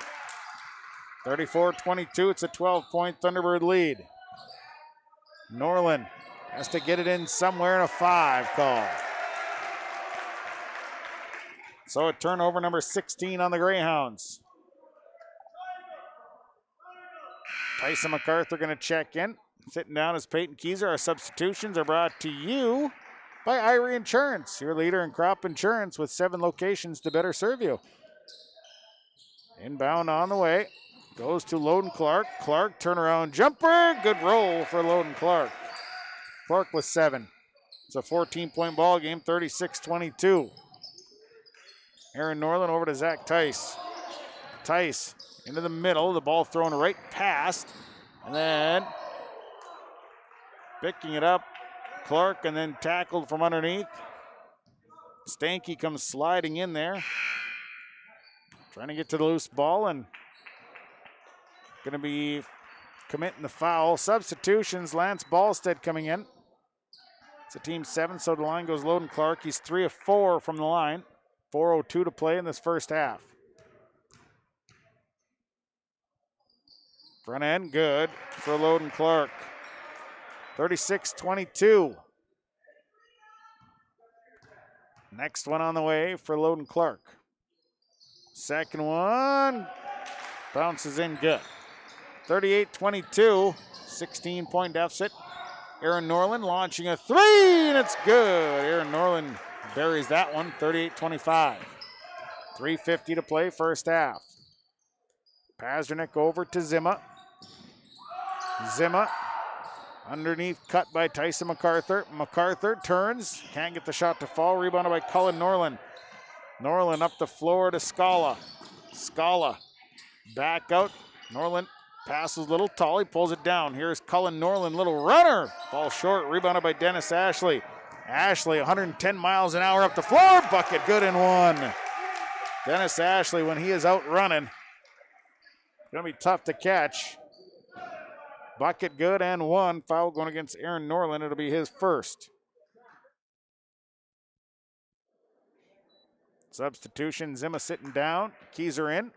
34-22, it's a 12-point Thunderbird lead. Norland has to get it in somewhere in a 5 call. So a turnover number 16 on the Greyhounds. Tyson MacArthur going to check in. Sitting down is Peyton Keyser. Our substitutions are brought to you by Irie Insurance, your leader in crop insurance with 7 locations to better serve you. Inbound on the way. Goes to Loden Clark. Clark, turnaround jumper. Good roll for Loden Clark. Clark with 7. It's a 14-point ball game, 36-22. Aaron Norland over to Zach Tice. Tice into the middle. The ball thrown right past. And then picking it up, Clark, and then tackled from underneath. Stanky comes sliding in there. Trying to get to the loose ball and going to be committing the foul. Substitutions, Lance Ballstead coming in. It's a team 7, so the line goes Loden Clark. He's 3 of 4 from the line. 4:02 to play in this first half. Front end, good for Loden Clark. 36-22. Next one on the way for Loden Clark. Second one bounces in good. 38-22, 16-point deficit. Aaron Norland launching a 3, and it's good. Aaron Norland buries that one, 38-25. 3:50 to play, first half. Pasternak over to Zimma. Zimma underneath, cut by Tyson MacArthur. MacArthur turns, can't get the shot to fall. Rebounded by Cullen Norland. Norland up the floor to Scala. Scala back out. Norland passes a little tall, he pulls it down. Here's Cullen Norland, little runner. Ball short, rebounded by Dennis Ashley. Ashley, 110 miles an hour up the floor. Bucket good and 1. Dennis Ashley, when he is out running, gonna be tough to catch. Bucket good and 1. Foul going against Aaron Norland. It'll be his first. Substitution, Zimma sitting down. Keyser in.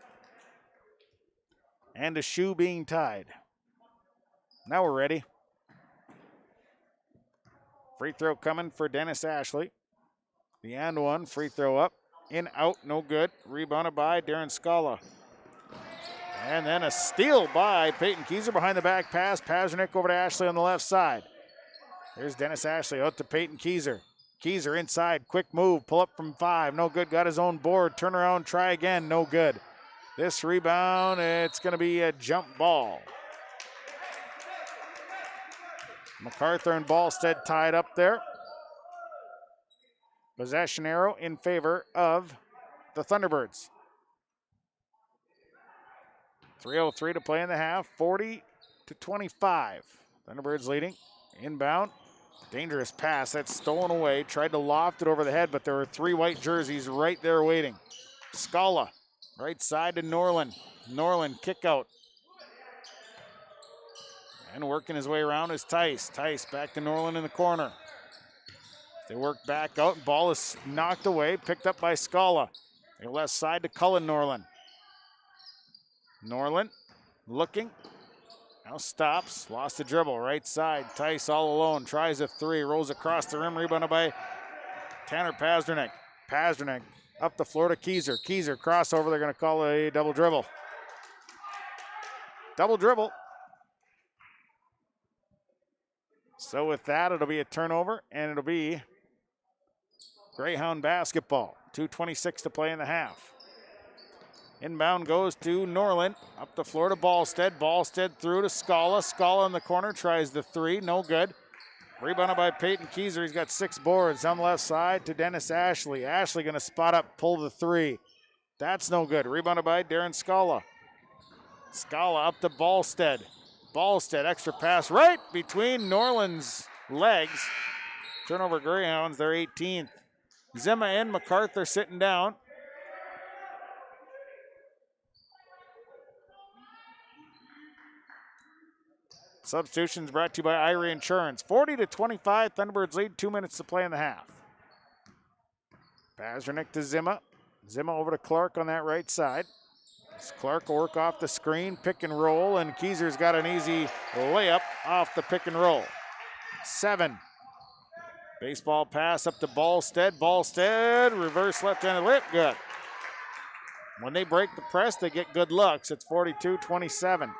And a shoe being tied. Now we're ready. Free throw coming for Dennis Ashley. The and one, free throw up. In, out, no good. Rebounded by Darren Scala. And then a steal by Peyton Keyser behind the back pass. Pasternak over to Ashley on the left side. Here's Dennis Ashley out to Peyton Keyser. Keyser inside, quick move, pull up from 5. No good, got his own board. Turn around, try again, no good. This rebound, it's going to be a jump ball. MacArthur and Ballstead tied up there. Possession arrow in favor of the Thunderbirds. 3:03 to play in the half, 40-25. Thunderbirds leading. Inbound. Dangerous pass. That's stolen away. Tried to loft it over the head, but there were 3 white jerseys right there waiting. Scala, right side to Norland. Norland kick out. And working his way around is Tice. Tice back to Norland in the corner. They work back out. Ball is knocked away. Picked up by Scala. Their left side to Cullen Norland. Norland looking. Now stops. Lost the dribble. Right side. Tice all alone. Tries a 3. Rolls across the rim. Rebounded by Tanner Pasternak. Pasternak up the floor to Keyser. Keyser crossover. They're going to call a double dribble. Double dribble. So with that, it'll be a turnover, and it'll be Greyhound basketball. 2:26 to play in the half. Inbound goes to Norland. Up the floor to Ballstead. Ballstead through to Scala. Scala in the corner. Tries the 3. No good. Rebounded by Peyton Keyser. He's got 6 boards. On the left side to Dennis Ashley. Ashley going to spot up, pull the 3. That's no good. Rebounded by Darren Scala. Scala up to Ballstead. Ballstead, extra pass right between Norland's legs. Turnover Greyhounds, they're 18th. Zima and MacArthur sitting down. Substitutions brought to you by Irie Insurance. 40-25, Thunderbirds lead, 2 minutes to play in the half. Pasternak to Zima. Zima over to Clark on that right side. Clark will work off the screen, pick and roll, and Keyser's got an easy layup off the pick and roll. 7. Baseball pass up to Ballstead. Ballstead, reverse left-handed layup, good. When they break the press, they get good looks. It's 42-27.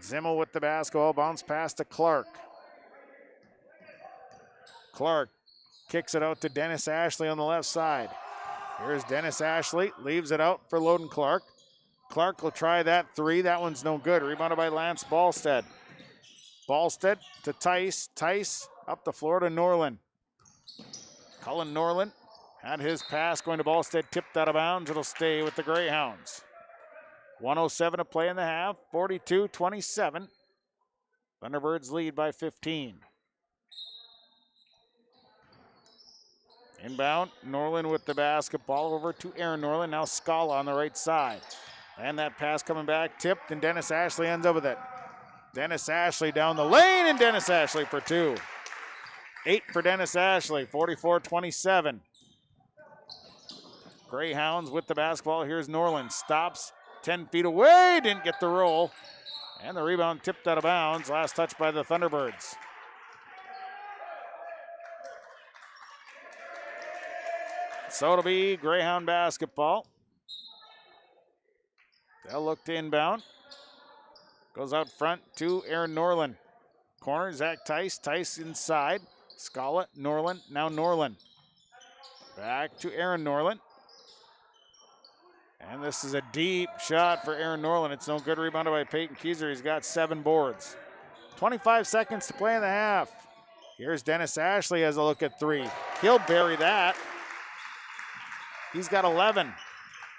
Zimmel with the basketball, bounce pass to Clark. Clark kicks it out to Dennis Ashley on the left side. Here's Dennis Ashley, leaves it out for Loden Clark. Clark will try that 3. That one's no good. Rebounded by Lance Ballstead. Ballstead to Tice. Tice up the floor to Norland. Cullen Norland had his pass going to Ballstead, tipped out of bounds. It'll stay with the Greyhounds. 1:07 to play in the half, 42-27. Thunderbirds lead by 15. Inbound, Norland with the basketball over to Aaron Norland. Now Scala on the right side. And that pass coming back, tipped, and Dennis Ashley ends up with it. Dennis Ashley down the lane, and Dennis Ashley for 2. 8 for Dennis Ashley, 44-27. Greyhounds with the basketball. Here's Norland, stops 10 feet away, didn't get the roll. And the rebound tipped out of bounds. Last touch by the Thunderbirds. So it'll be Greyhound basketball. They'll look to inbound. Goes out front to Aaron Norland. Corner, Zach Tice. Tice inside. Scala, Norland. Now Norland. Back to Aaron Norland. And this is a deep shot for Aaron Norland. It's no good. Rebounded by Peyton Keyser. He's got 7 boards. 25 seconds to play in the half. Here's Dennis Ashley as a look at 3. He'll bury that. He's got 11.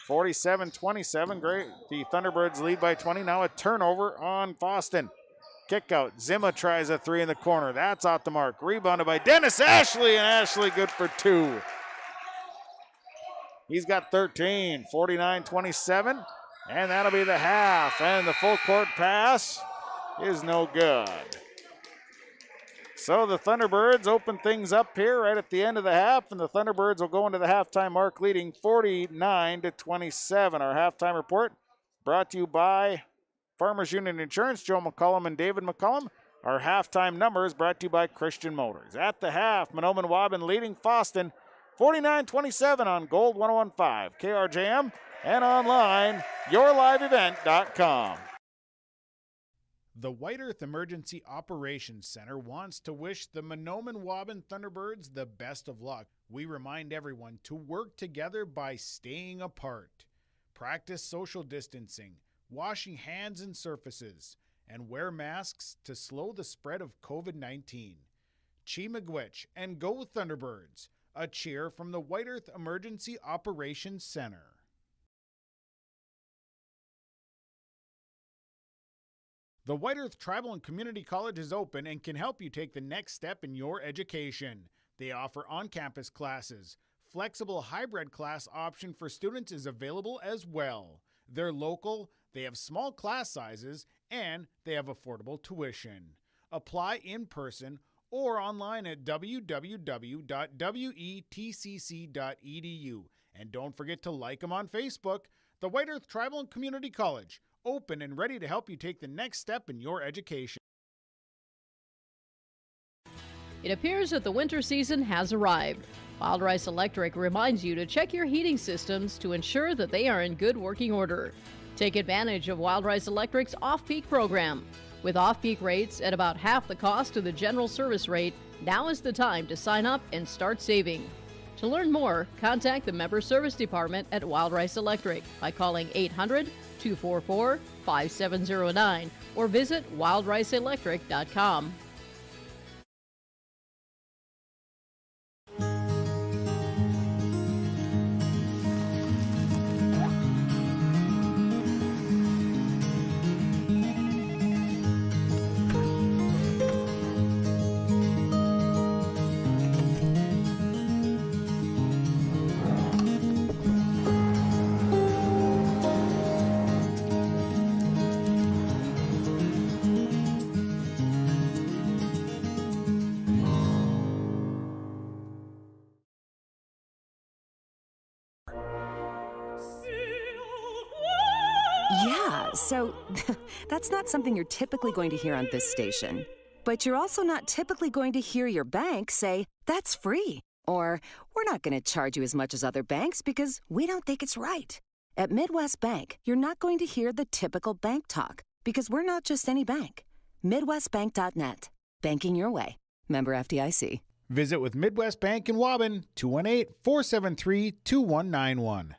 47-27. Great. The Thunderbirds lead by 20. Now a turnover on Fosston. Kick out. Zima tries a 3 in the corner. That's off the mark. Rebounded by Dennis Ashley, and Ashley good for 2. He's got 13. 49-27. And that'll be the half. And the full court pass is no good. So the Thunderbirds open things up here right at the end of the half, and the Thunderbirds will go into the halftime mark leading 49-27. Our halftime report brought to you by Farmers Union Insurance, Joe McCullum and David McCullum. Our halftime numbers brought to you by Christian Motors. At the half, Mahnomen Waubun leading Fosston 49-27 on Gold 101.5, KRJM, and online, yourliveevent.com. The White Earth Emergency Operations Center wants to wish the Mahnomen Waubun Thunderbirds the best of luck. We remind everyone to work together by staying apart. Practice social distancing, washing hands and surfaces, and wear masks to slow the spread of COVID-19. Chi-Miigwech, and go Thunderbirds. A cheer from the White Earth Emergency Operations Center. The White Earth Tribal and Community College is open and can help you take the next step in your education. They offer on-campus classes. Flexible hybrid class option for students is available as well. They're local, they have small class sizes, and they have affordable tuition. Apply in person or online at www.wetcc.edu. And don't forget to like them on Facebook. The White Earth Tribal and Community College, open and ready to help you take the next step in your education. It appears that the winter season has arrived. Wild Rice Electric reminds you to check your heating systems to ensure that they are in good working order. Take advantage of Wild Rice Electric's off-peak program. With off-peak rates at about half the cost of the general service rate, now is the time to sign up and start saving. To learn more, contact the Member Service Department at Wild Rice Electric by calling 800-244-5709 or visit wildriceelectric.com. Yeah, so that's not something you're typically going to hear on this station. But you're also not typically going to hear your bank say, "That's free," or "We're not going to charge you as much as other banks because we don't think it's right." At Midwest Bank, you're not going to hear the typical bank talk because we're not just any bank. MidwestBank.net. Banking your way. Member FDIC. Visit with Midwest Bank in Waubun, 218-473-2191.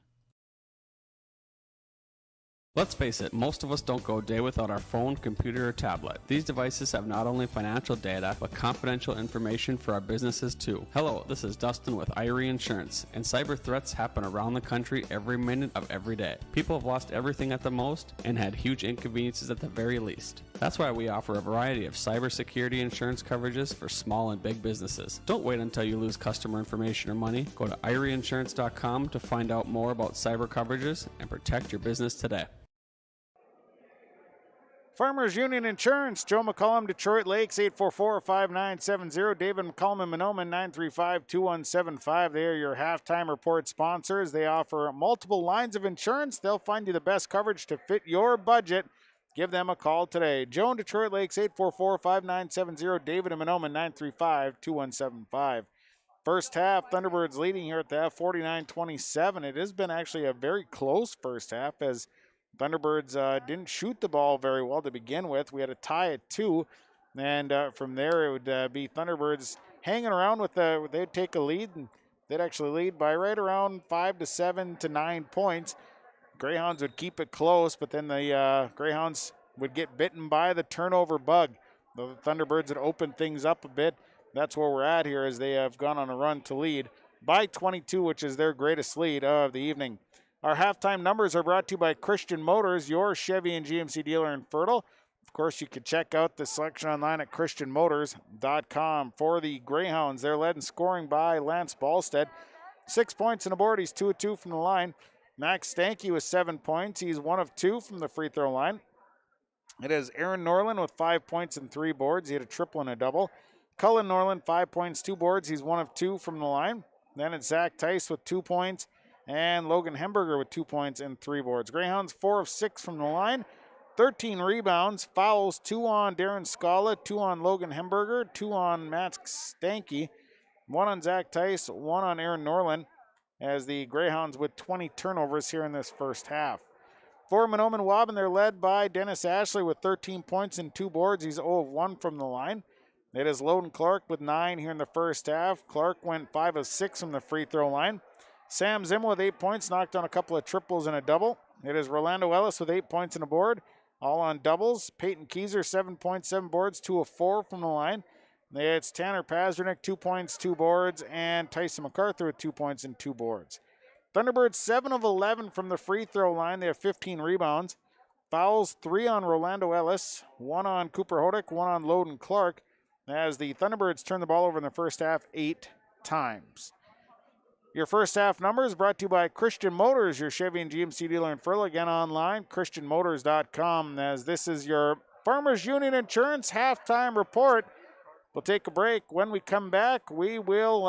Let's face it, most of us don't go a day without our phone, computer, or tablet. These devices have not only financial data, but confidential information for our businesses too. Hello, this is Dustin with Irie Insurance, and cyber threats happen around the country every minute of every day. People have lost everything at the most and had huge inconveniences at the very least. That's why we offer a variety of cybersecurity insurance coverages for small and big businesses. Don't wait until you lose customer information or money. Go to IrieInsurance.com to find out more about cyber coverages and protect your business today. Farmers Union Insurance, Joe McCollum, Detroit Lakes, 844-5970. David McCollum in Mahnomen, 935-2175. They are your halftime report sponsors. They offer multiple lines of insurance. They'll find you the best coverage to fit your budget. Give them a call today. Joe in Detroit Lakes, 844-5970. David in Mahnomen, 935-2175. First half, Thunderbirds leading here at the F, 49-27. It has been actually a very close first half as Thunderbirds didn't shoot the ball very well to begin with. We had a tie at 2, and from there it would be Thunderbirds hanging around with they'd take a lead, and they'd actually lead by right around 5 to 7 to 9 points. Greyhounds would keep it close, but then the Greyhounds would get bitten by the turnover bug. The Thunderbirds had opened things up a bit. That's where we're at here as they have gone on a run to lead by 22, which is their greatest lead of the evening. Our halftime numbers are brought to you by Christian Motors, your Chevy and GMC dealer in Fertile. Of course, you can check out the selection online at christianmotors.com. For the Greyhounds, they're led in scoring by Lance Ballstead. 6 points and a board. He's 2 of 2 from the line. Max Stanky with 7 points. He's 1 of 2 from the free throw line. It is Aaron Norland with 5 points and 3 boards. He had a triple and a double. Cullen Norland, 5 points, 2 boards. He's 1 of 2 from the line. Then it's Zach Tice with 2 points. And Logan Hemberger with 2 points and 3 boards. Greyhounds 4 of 6 from the line. 13 rebounds. Fouls, 2 on Darren Scala, 2 on Logan Hemberger, 2 on Matt Stanky, 1 on Zach Tice, 1 on Aaron Norland, as the Greyhounds with 20 turnovers here in this first half. For Mahnomen Waubun, they're led by Dennis Ashley with 13 points and 2 boards. He's 0 of 1 from the line. It is Loden Clark with 9 here in the first half. Clark went 5 of 6 from the free throw line. Sam Zimmer with 8 points, knocked on a couple of triples and a double. It is Rolando Ellis with 8 points and a board, all on doubles. Peyton Keyser, 7 points, 7 boards, 2 of 4 from the line. It's Tanner Pazernick, 2 points, 2 boards, and Tyson MacArthur with 2 points and 2 boards. Thunderbirds 7 of 11 from the free throw line. They have 15 rebounds. Fouls, 3 on Rolando Ellis, 1 on Cooper Hodick, 1 on Loden Clark, as the Thunderbirds turn the ball over in the first half 8 times. Your first half numbers brought to you by Christian Motors, your Chevy and GMC dealer in Furla. Again online, christianmotors.com, as this is your Farmers Union Insurance halftime report. We'll take a break. When we come back, we will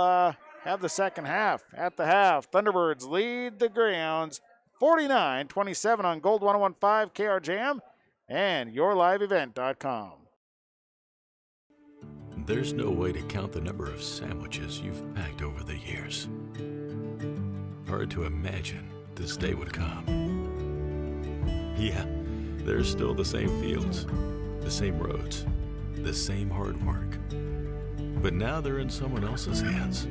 have the second half. At the half, Thunderbirds lead the Greyhounds 49-27 on Gold 101.5 KRJM and yourliveevent.com. There's no way to count the number of sandwiches you've packed over the years. Hard to imagine this day would come. Yeah, there's still the same fields, the same roads, the same hard work. But now they're in someone else's hands.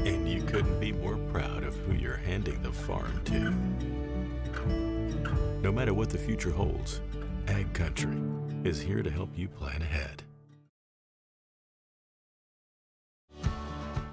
And you couldn't be more proud of who you're handing the farm to. No matter what the future holds, Ag Country is here to help you plan ahead.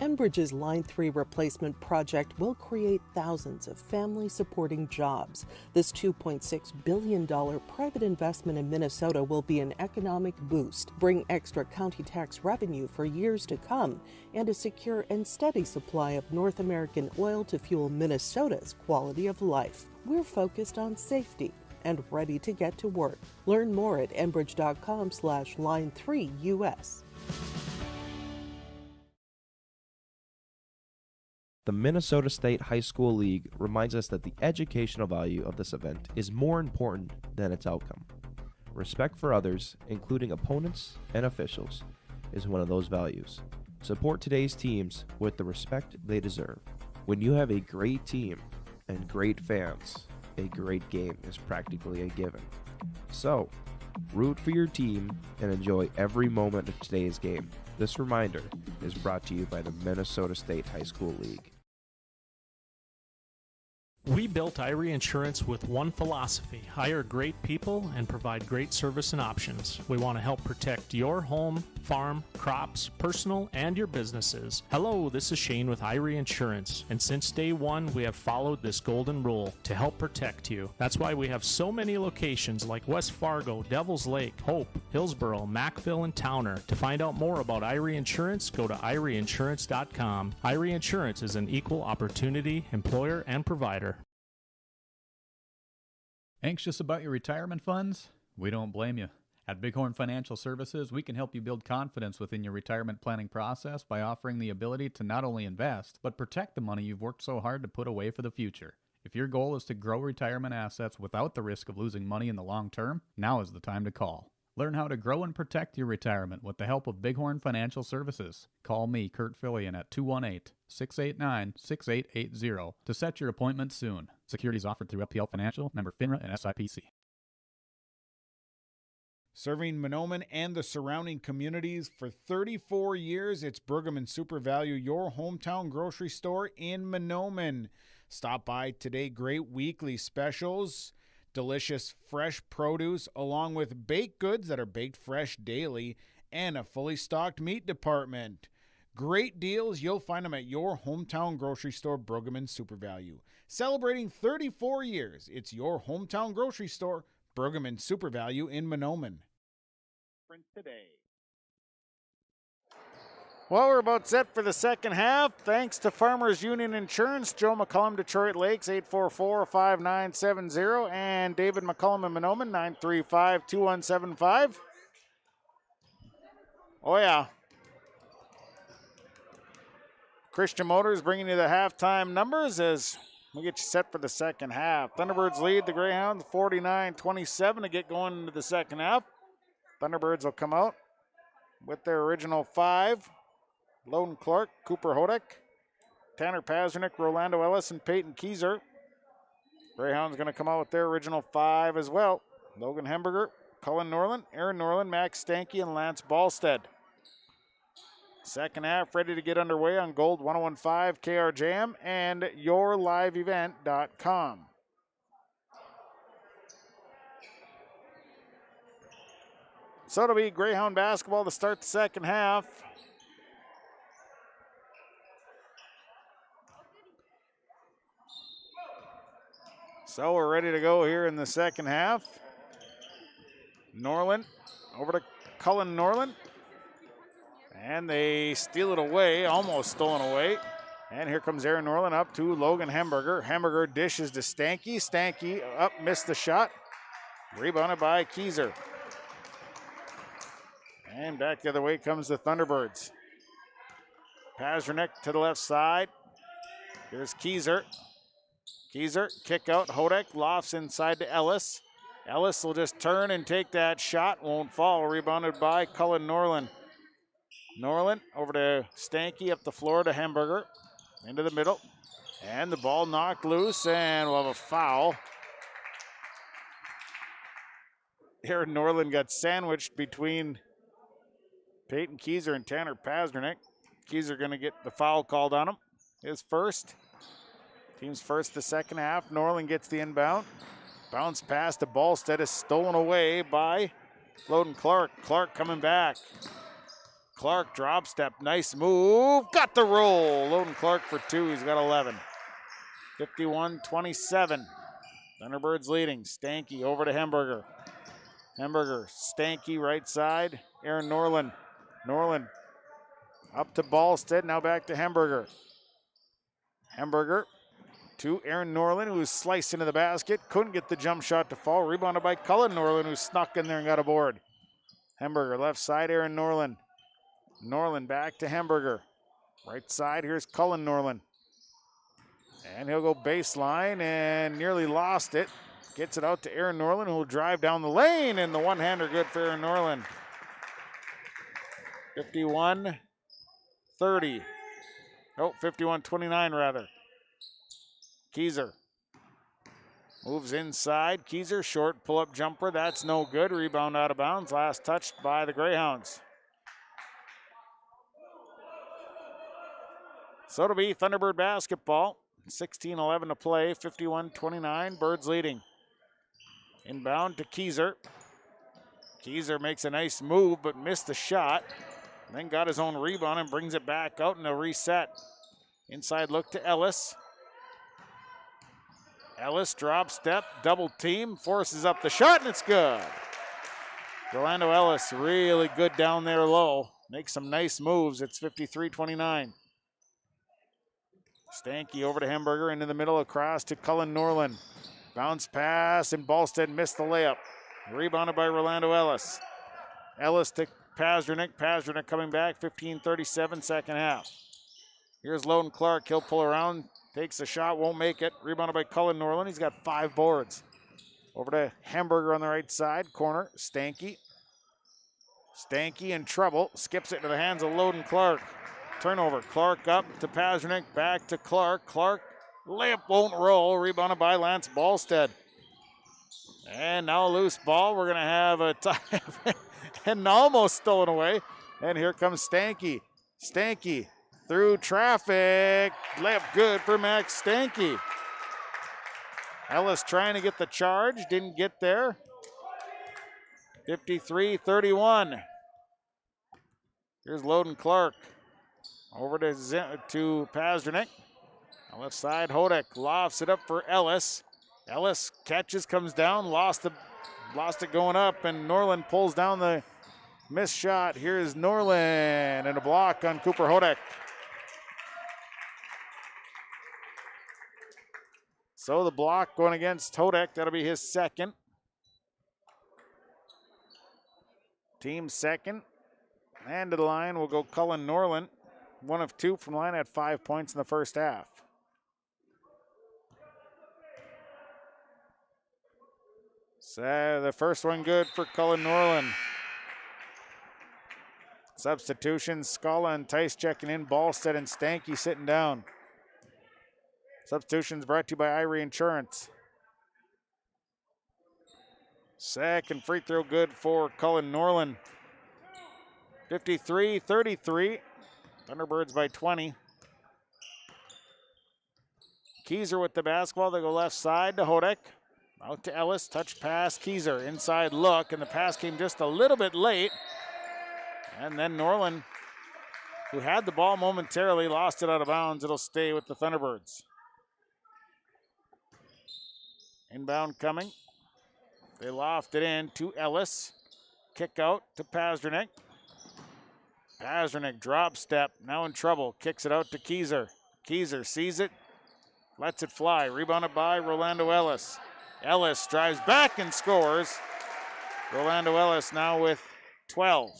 Enbridge's Line 3 replacement project will create thousands of family-supporting jobs. This $2.6 billion private investment in Minnesota will be an economic boost, bring extra county tax revenue for years to come, and a secure and steady supply of North American oil to fuel Minnesota's quality of life. We're focused on safety and ready to get to work. Learn more at enbridge.com/line3US. The Minnesota State High School League reminds us that the educational value of this event is more important than its outcome. Respect for others, including opponents and officials, is one of those values. Support today's teams with the respect they deserve. When you have a great team and great fans, a great game is practically a given. So, root for your team and enjoy every moment of today's game. This reminder is brought to you by the Minnesota State High School League. We built Irie Insurance with one philosophy: hire great people and provide great service and options. We want to help protect your home, farm, crops, personal, and your businesses. Hello, this is Shane with Irie Insurance, and since day one, we have followed this golden rule to help protect you. That's why we have so many locations like West Fargo, Devils Lake, Hope, Hillsboro, Mackville, and Towner. To find out more about Irie Insurance, go to IrieInsurance.com. Irie Insurance is an equal opportunity employer and provider. Anxious about your retirement funds? We don't blame you. At Bighorn Financial Services, we can help you build confidence within your retirement planning process by offering the ability to not only invest, but protect the money you've worked so hard to put away for the future. If your goal is to grow retirement assets without the risk of losing money in the long term, now is the time to call. Learn how to grow and protect your retirement with the help of Bighorn Financial Services. Call me, Kurt Fillion, at 218-689-6880 to set your appointment soon. Securities offered through FPL Financial, member FINRA and SIPC. Serving Mahnomen and the surrounding communities for 34 years, it's Brigham and Super Value, your hometown grocery store in Mahnomen. Stop by today. Great weekly specials, delicious fresh produce, along with baked goods that are baked fresh daily, and a fully stocked meat department. Great deals. You'll find them at your hometown grocery store, Brigham and Super Value. Celebrating 34 years, it's your hometown grocery store, Brigham and Super Value in Mahnomen. Today. Well, we're about set for the second half. Thanks to Farmers Union Insurance, Joe McCullum, Detroit Lakes, 844-5970, and David McCullum in Mahnomen, 935-2175. Oh, yeah. Christian Motors bringing you the halftime numbers as we get you set for the second half. Thunderbirds lead the Greyhounds 49-27 to get going into the second half. Thunderbirds will come out with their original 5. Loden Clark, Cooper Hodick, Tanner Pazernick, Rolando Ellis, and Peyton Kieser. Greyhounds going to come out with their original 5 as well. Logan Hemberger, Cullen Norland, Aaron Norland, Max Stanky, and Lance Ballstead. Second half ready to get underway on Gold 101.5 KRJM and yourliveevent.com. So it'll be Greyhound basketball to start the second half. So we're ready to go here in the second half. Norland over to Cullen Norland. And they steal it away, almost stolen away. And here comes Aaron Norland up to Logan Hamburger. Hamburger dishes to Stanky. Stanky up, missed the shot. Rebounded by Keyser. And back the other way comes the Thunderbirds. Pazernik to the left side. Here's Keyser. Keyser, kick out. Hodek lofts inside to Ellis. Ellis will just turn and take that shot. Won't fall. Rebounded by Cullen Norland. Norland over to Stanky, up the floor to Hamburger. Into the middle. And the ball knocked loose, and we'll have a foul. Aaron Norland got sandwiched between Peyton Keyser and Tanner Pazernik. Keyser going to get the foul called on him. His first. Team's first the second half. Norland gets the inbound. Bounce pass to Ballstead is stolen away by Loden Clark. Clark coming back. Clark drop step. Nice move. Got the roll. Loden Clark for two. He's got 11. 51-27. Thunderbirds leading. Stanky over to Hamburger. Hamburger. Stanky right side. Aaron Norland. Norland up to Ballstead. Now back to Hamburger. Hamburger to Aaron Norland, who sliced into the basket. Couldn't get the jump shot to fall. Rebounded by Cullen Norland, who snuck in there and got a board. Hamburger left side. Aaron Norland. Norland back to Hamburger. Right side, here's Cullen Norland. And he'll go baseline and nearly lost it. Gets it out to Aaron Norland, who will drive down the lane, and the one-hander good for Aaron Norland. 51-30. Oh, 51-29 rather. Keyser moves inside. Keyser, short pull-up jumper. That's no good. Rebound out of bounds. Last touched by the Greyhounds. So it'll be Thunderbird basketball. 16-11 to play, 51-29. Birds leading. Inbound to Keyser. Keyser makes a nice move but missed the shot. Then got his own rebound and brings it back out in a reset. Inside look to Ellis. Ellis drop step, double team, forces up the shot, and it's good. Rolando Ellis really good down there low. Makes some nice moves. It's 53-29. Stanky over to Hamburger, into the middle, across to Cullen Norland. Bounce pass, and Ballstead missed the layup. Rebounded by Rolando Ellis. Ellis to Pazernik. Pazernik coming back, 15-37 second half. Here's Loden Clark. He'll pull around, takes a shot, won't make it. Rebounded by Cullen Norland. He's got 5 boards. Over to Hamburger on the right side, corner, Stanky. Stanky in trouble, skips it to the hands of Loden Clark. Turnover, Clark up to Pazernik, back to Clark. Clark, layup won't roll, rebounded by Lance Ballstead. And now a loose ball, we're gonna have a tie, and almost stolen away. And here comes Stanky. Stanky through traffic, layup good for Max Stanky. Ellis trying to get the charge, didn't get there. 53-31. Here's Loden Clark. Over to Pazernik. On left side, Hodek lofts it up for Ellis. Ellis catches, comes down, lost it going up, and Norland pulls down the missed shot. Here's Norland, and a block on Cooper Hodek. So the block going against Hodek, that'll be his second. Team second. And to the line will go Cullen Norland. 1 of 2 from the line at 5 points in the first half. So the first one good for Cullen Norland. Substitutions, Scala and Tice checking in. Ballstead and Stanky sitting down. Substitutions brought to you by Irie Insurance. Second free throw good for Cullen Norland. 53-33. Thunderbirds by 20. Keyser with the basketball. They go left side to Hodek. Out to Ellis, touch pass, Keyser, inside look, and the pass came just a little bit late. And then Norland, who had the ball momentarily, lost it out of bounds. It'll stay with the Thunderbirds. Inbound coming. They loft it in to Ellis. Kick out to Pasternak. Pasternak drop step, now in trouble. Kicks it out to Keyser. Keyser sees it, lets it fly. Rebounded by Rolando Ellis. Ellis drives back and scores. Rolando Ellis now with 12.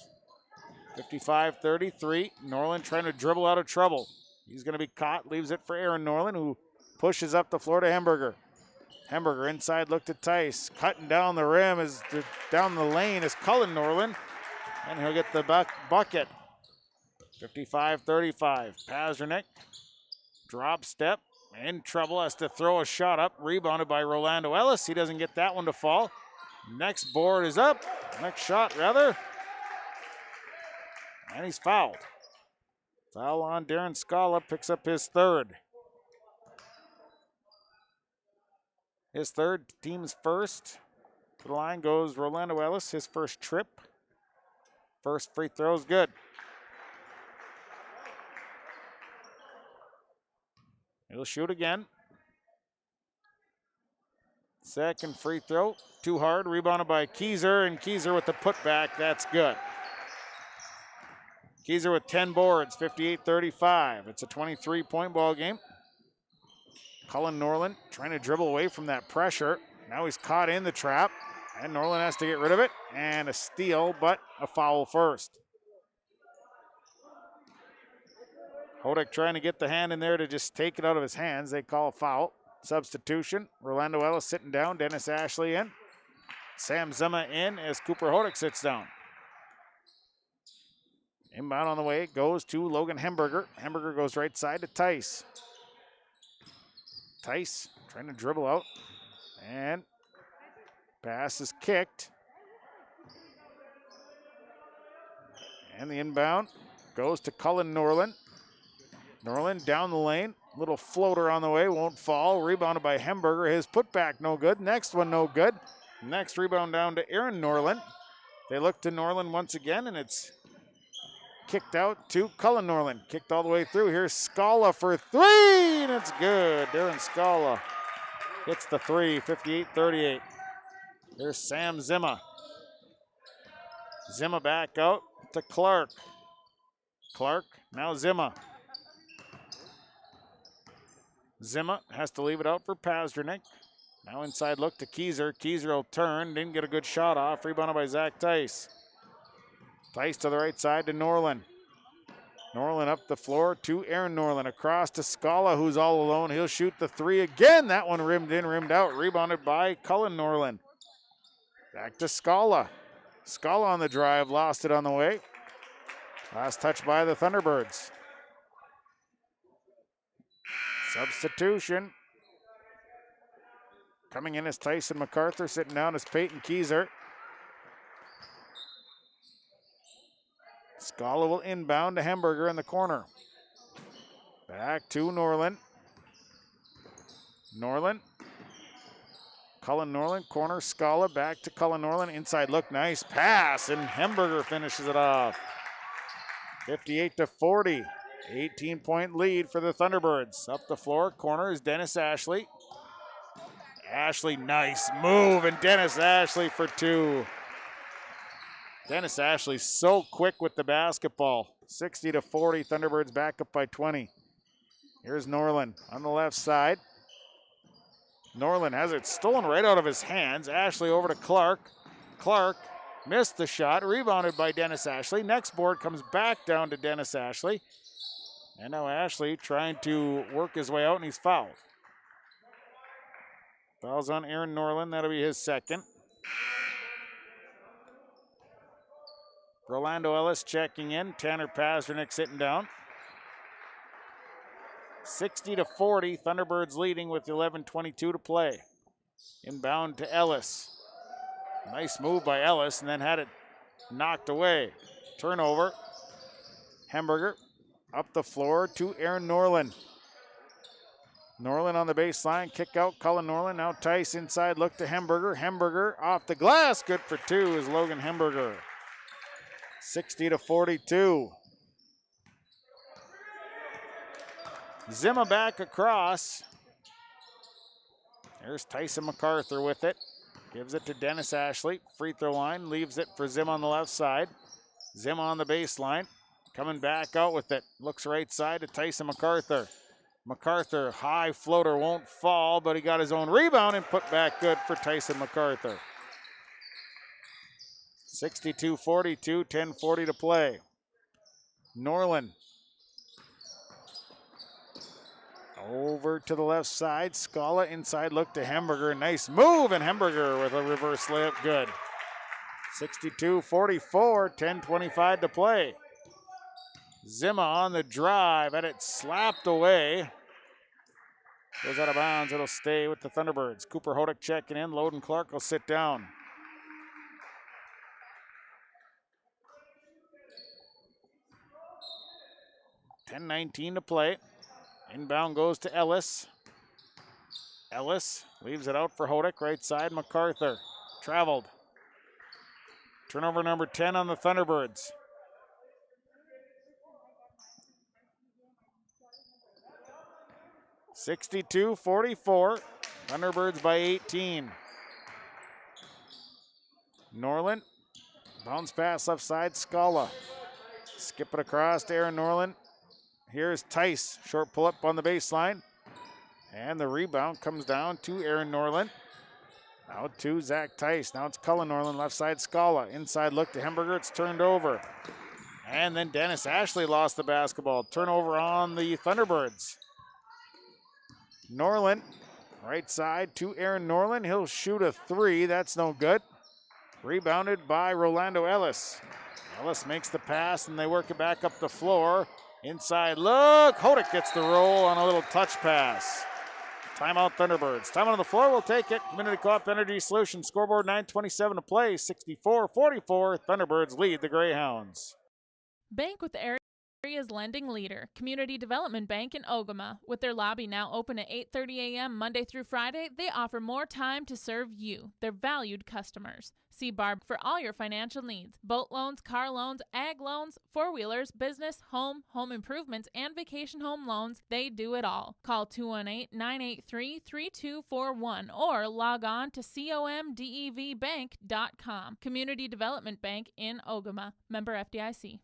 55-33. Norland trying to dribble out of trouble. He's going to be caught, leaves it for Aaron Norland, who pushes up the floor to Hemberger. Hemberger inside look to Tice. Cutting down the rim, down the lane is Cullen Norland. And he'll get the bucket. 55-35. Pasternak, drop step, in trouble, has to throw a shot up. Rebounded by Rolando Ellis. He doesn't get that one to fall. Next board is up. Next shot, rather. And he's fouled. Foul on Darren Scala, picks up his third. His third, team's first. To the line goes Rolando Ellis, his first trip. First free throw's good. He'll shoot again. Second free throw, too hard, rebounded by Keyser, and Keyser with the putback, that's good. Keyser with 10 boards, 58-35. It's a 23-point ball game. Cullen Norland trying to dribble away from that pressure. Now he's caught in the trap, and Norland has to get rid of it, and a steal, but a foul first. Hodak trying to get the hand in there to just take it out of his hands. They call a foul. Substitution. Rolando Ellis sitting down. Dennis Ashley in. Sam Zima in as Cooper Hodak sits down. Inbound on the way goes to Logan Hemberger. Hemberger goes right side to Tice. Tice trying to dribble out. And pass is kicked. And the inbound goes to Cullen Norland. Norland down the lane, little floater on the way, won't fall. Rebounded by Hemberger, his putback no good. Next one no good. Next rebound down to Aaron Norland. They look to Norland once again, and it's kicked out to Cullen Norland. Kicked all the way through. Here's Scala for three, and it's good. Darren Scala hits the three, 58-38. There's Sam Zima. Zima back out to Clark. Clark, now Zima. Zima has to leave it out for Pasternak. Now inside look to Keyser. Keyser will turn. Didn't get a good shot off. Rebounded by Zach Tice. Tice to the right side to Norland. Norland up the floor to Aaron Norland. Across to Scala, who's all alone. He'll shoot the three again. That one rimmed in, rimmed out. Rebounded by Cullen Norland. Back to Scala. Scala on the drive. Lost it on the way. Last touch by the Thunderbirds. Substitution. Coming in is Tyson MacArthur, sitting down is Peyton Keyser. Scala will inbound to Hemberger in the corner. Back to Norland. Norland. Cullen Norland, corner, Scala, back to Cullen Norland. Inside look, nice pass, and Hemberger finishes it off. 58-40. 18-point lead for the Thunderbirds. Up the floor, corner is Dennis Ashley. Ashley, nice move, and Dennis Ashley for two. Dennis Ashley so quick with the basketball. 60-40, Thunderbirds back up by 20. Here's Norland on the left side. Norland has it stolen right out of his hands. Ashley over to Clark. Clark missed the shot, rebounded by Dennis Ashley. Next board comes back down to Dennis Ashley. And now Ashley trying to work his way out, and he's fouled. Foul's on Aaron Norland. That'll be his second. Rolando Ellis checking in. Tanner Pasternak sitting down. 60-40. Thunderbirds leading with 11:22 to play. Inbound to Ellis. Nice move by Ellis, and then had it knocked away. Turnover. Hemberger up the floor to Aaron Norland. Norland on the baseline, kick out, Cullen Norland. Now Tice inside, look to Hemberger. Hemberger off the glass, good for two is Logan Hemberger. 60-42. Zimma back across. There's Tyson MacArthur with it. Gives it to Dennis Ashley. Free throw line, leaves it for Zimma on the left side. Zimma on the baseline, coming back out with it. Looks right side to Tyson MacArthur. MacArthur, high floater, won't fall, but he got his own rebound and put back good for Tyson MacArthur. 62-42, 10:40 to play. Norland. Over to the left side, Scala inside, look to Hemberger. Nice move, and Hemberger with a reverse layup, good. 62-44, 10:25 to play. Zimma on the drive, and it slapped away. Goes out of bounds, it'll stay with the Thunderbirds. Cooper Hodak checking in, Loden Clark will sit down. $10:19 to play. Inbound goes to Ellis. Ellis leaves it out for Hodak, right side, MacArthur. Traveled. Turnover number 10 on the Thunderbirds. (62-44). Thunderbirds by 18. Norland. Bounce pass left side, Scala. Skip it across to Aaron Norland. Here's Tice. Short pull up on the baseline. And the rebound comes down to Aaron Norland. Now to Zach Tice. Now it's Cullen Norland, left side Scala. Inside look to Hemberger. It's turned over. And then Dennis Ashley lost the basketball. Turnover on the Thunderbirds. Norland, right side to Aaron Norland. He'll shoot a three. That's no good. Rebounded by Rolando Ellis. Ellis makes the pass, and they work it back up the floor. Inside look. Hodak gets the roll on a little touch pass. Timeout Thunderbirds. Time on the floor, we'll take it. Community Co-op Energy Solutions. Scoreboard 9:27 to play. 64-44. Thunderbirds lead the Greyhounds. Bank with area's lending leader, Community Development Bank in Ogama. With their lobby now open at 8:30 a.m. Monday through Friday, they offer more time to serve you, their valued customers. See Barb for all your financial needs. Boat loans, car loans, ag loans, four-wheelers, business, home improvements, and vacation home loans. They do it all. Call 218-983-3241 or log on to comdevbank.com. Community Development Bank in Ogama. Member FDIC.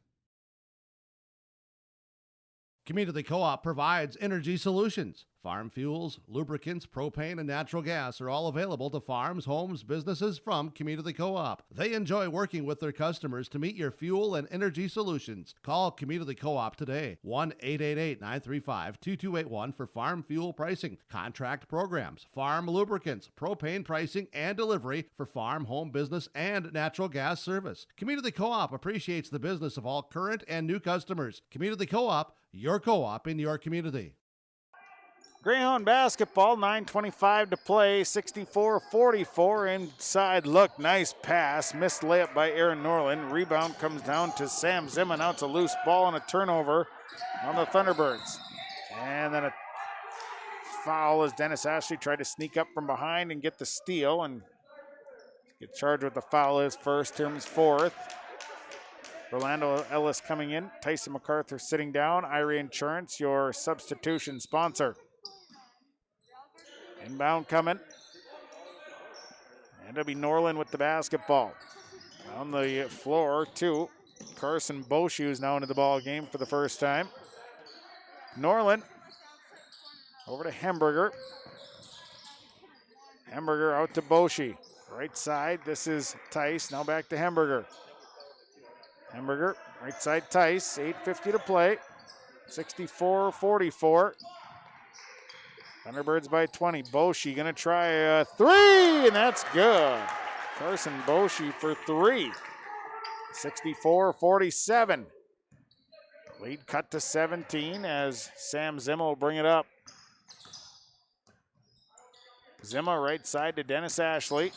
Community Co-op provides energy solutions. Farm fuels, lubricants, propane, and natural gas are all available to farms, homes, businesses from Community Co-op. They enjoy working with their customers to meet your fuel and energy solutions. Call Community Co-op today. 1-888-935-2281 for farm fuel pricing, contract programs, farm lubricants, propane pricing, and delivery for farm, home, business, and natural gas service. Community Co-op appreciates the business of all current and new customers. Community Co-op, your co-op in your community. Greyhound basketball, 9:25 to play, 64-44. Inside look, nice pass. Missed layup by Aaron Norland. Rebound comes down to Sam Zimma. Now it's a loose ball and a turnover on the Thunderbirds. And then a foul as Dennis Ashley tried to sneak up from behind and get the steal and get charged with the foul his first, Tim's fourth. Rolando Ellis coming in. Tyson MacArthur sitting down. Irie Insurance, your substitution sponsor. Inbound coming. And it'll be Norland with the basketball. On the floor, too. Carson Boshu's now into the ball game for the first time. Norland over to Hemberger. Hemberger out to Boshi. Right side, this is Tice. Now back to Hemberger. Hemberger, right side Tice. 8:50 to play. 64-44. Thunderbirds by 20. Boshi gonna try a three, and that's good. Carson Boshi for three. 64-47. Lead cut to 17 as Sam Zimma will bring it up. Zimma right side to Dennis Ashley.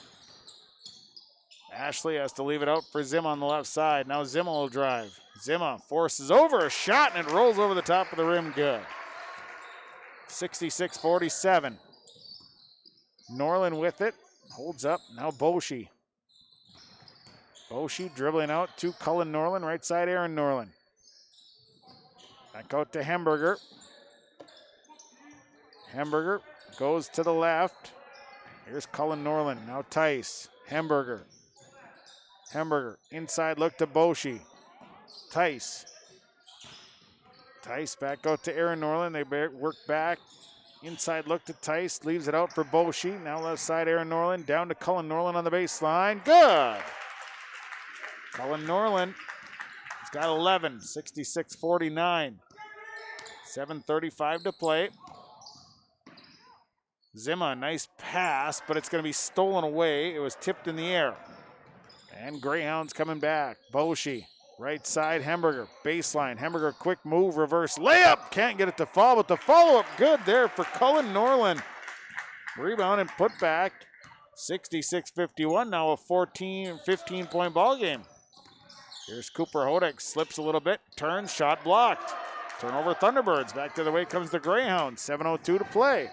Ashley has to leave it out for Zimma on the left side. Now Zimma will drive. Zimma forces over a shot, and it rolls over the top of the rim. Good. 66-47. Norland with it. Holds up. Now Boshi. Boshi dribbling out to Cullen Norland. Right side, Aaron Norland. Back out to Hemberger. Hemberger goes to the left. Here's Cullen Norland. Now Tice. Hemberger. Hemberger. Inside look to Boshi. Tice. Tice back out to Aaron Norland. They work back. Inside look to Tice. Leaves it out for Boshi. Now left side, Aaron Norland. Down to Cullen Norland on the baseline. Good. Cullen Norland. He's got 11. 66-49. 7:35 to play. Zima, nice pass, but it's going to be stolen away. It was tipped in the air. And Greyhounds coming back. Boshi, right side, Hemberger, baseline. Hemberger, quick move, reverse layup. Can't get it to fall, but the follow-up good there for Cullen Norland. Rebound and put back. 66-51, now a 15-point ball game. Here's Cooper Hodek, slips a little bit, turns, shot blocked. Turnover Thunderbirds, back to the way comes the Greyhounds. 7:02 to play.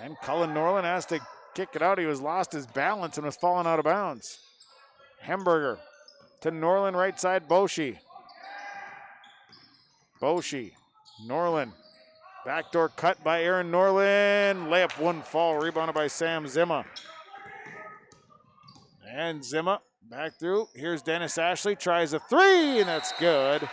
And Cullen Norland has to kick it out. He was lost his balance and was falling out of bounds. Hemberger to Norland, right side, Boshi. Boshi, Norland. Backdoor cut by Aaron Norland. Layup wouldn't fall, rebounded by Sam Zima. And Zima back through. Here's Dennis Ashley, tries a three, and that's good.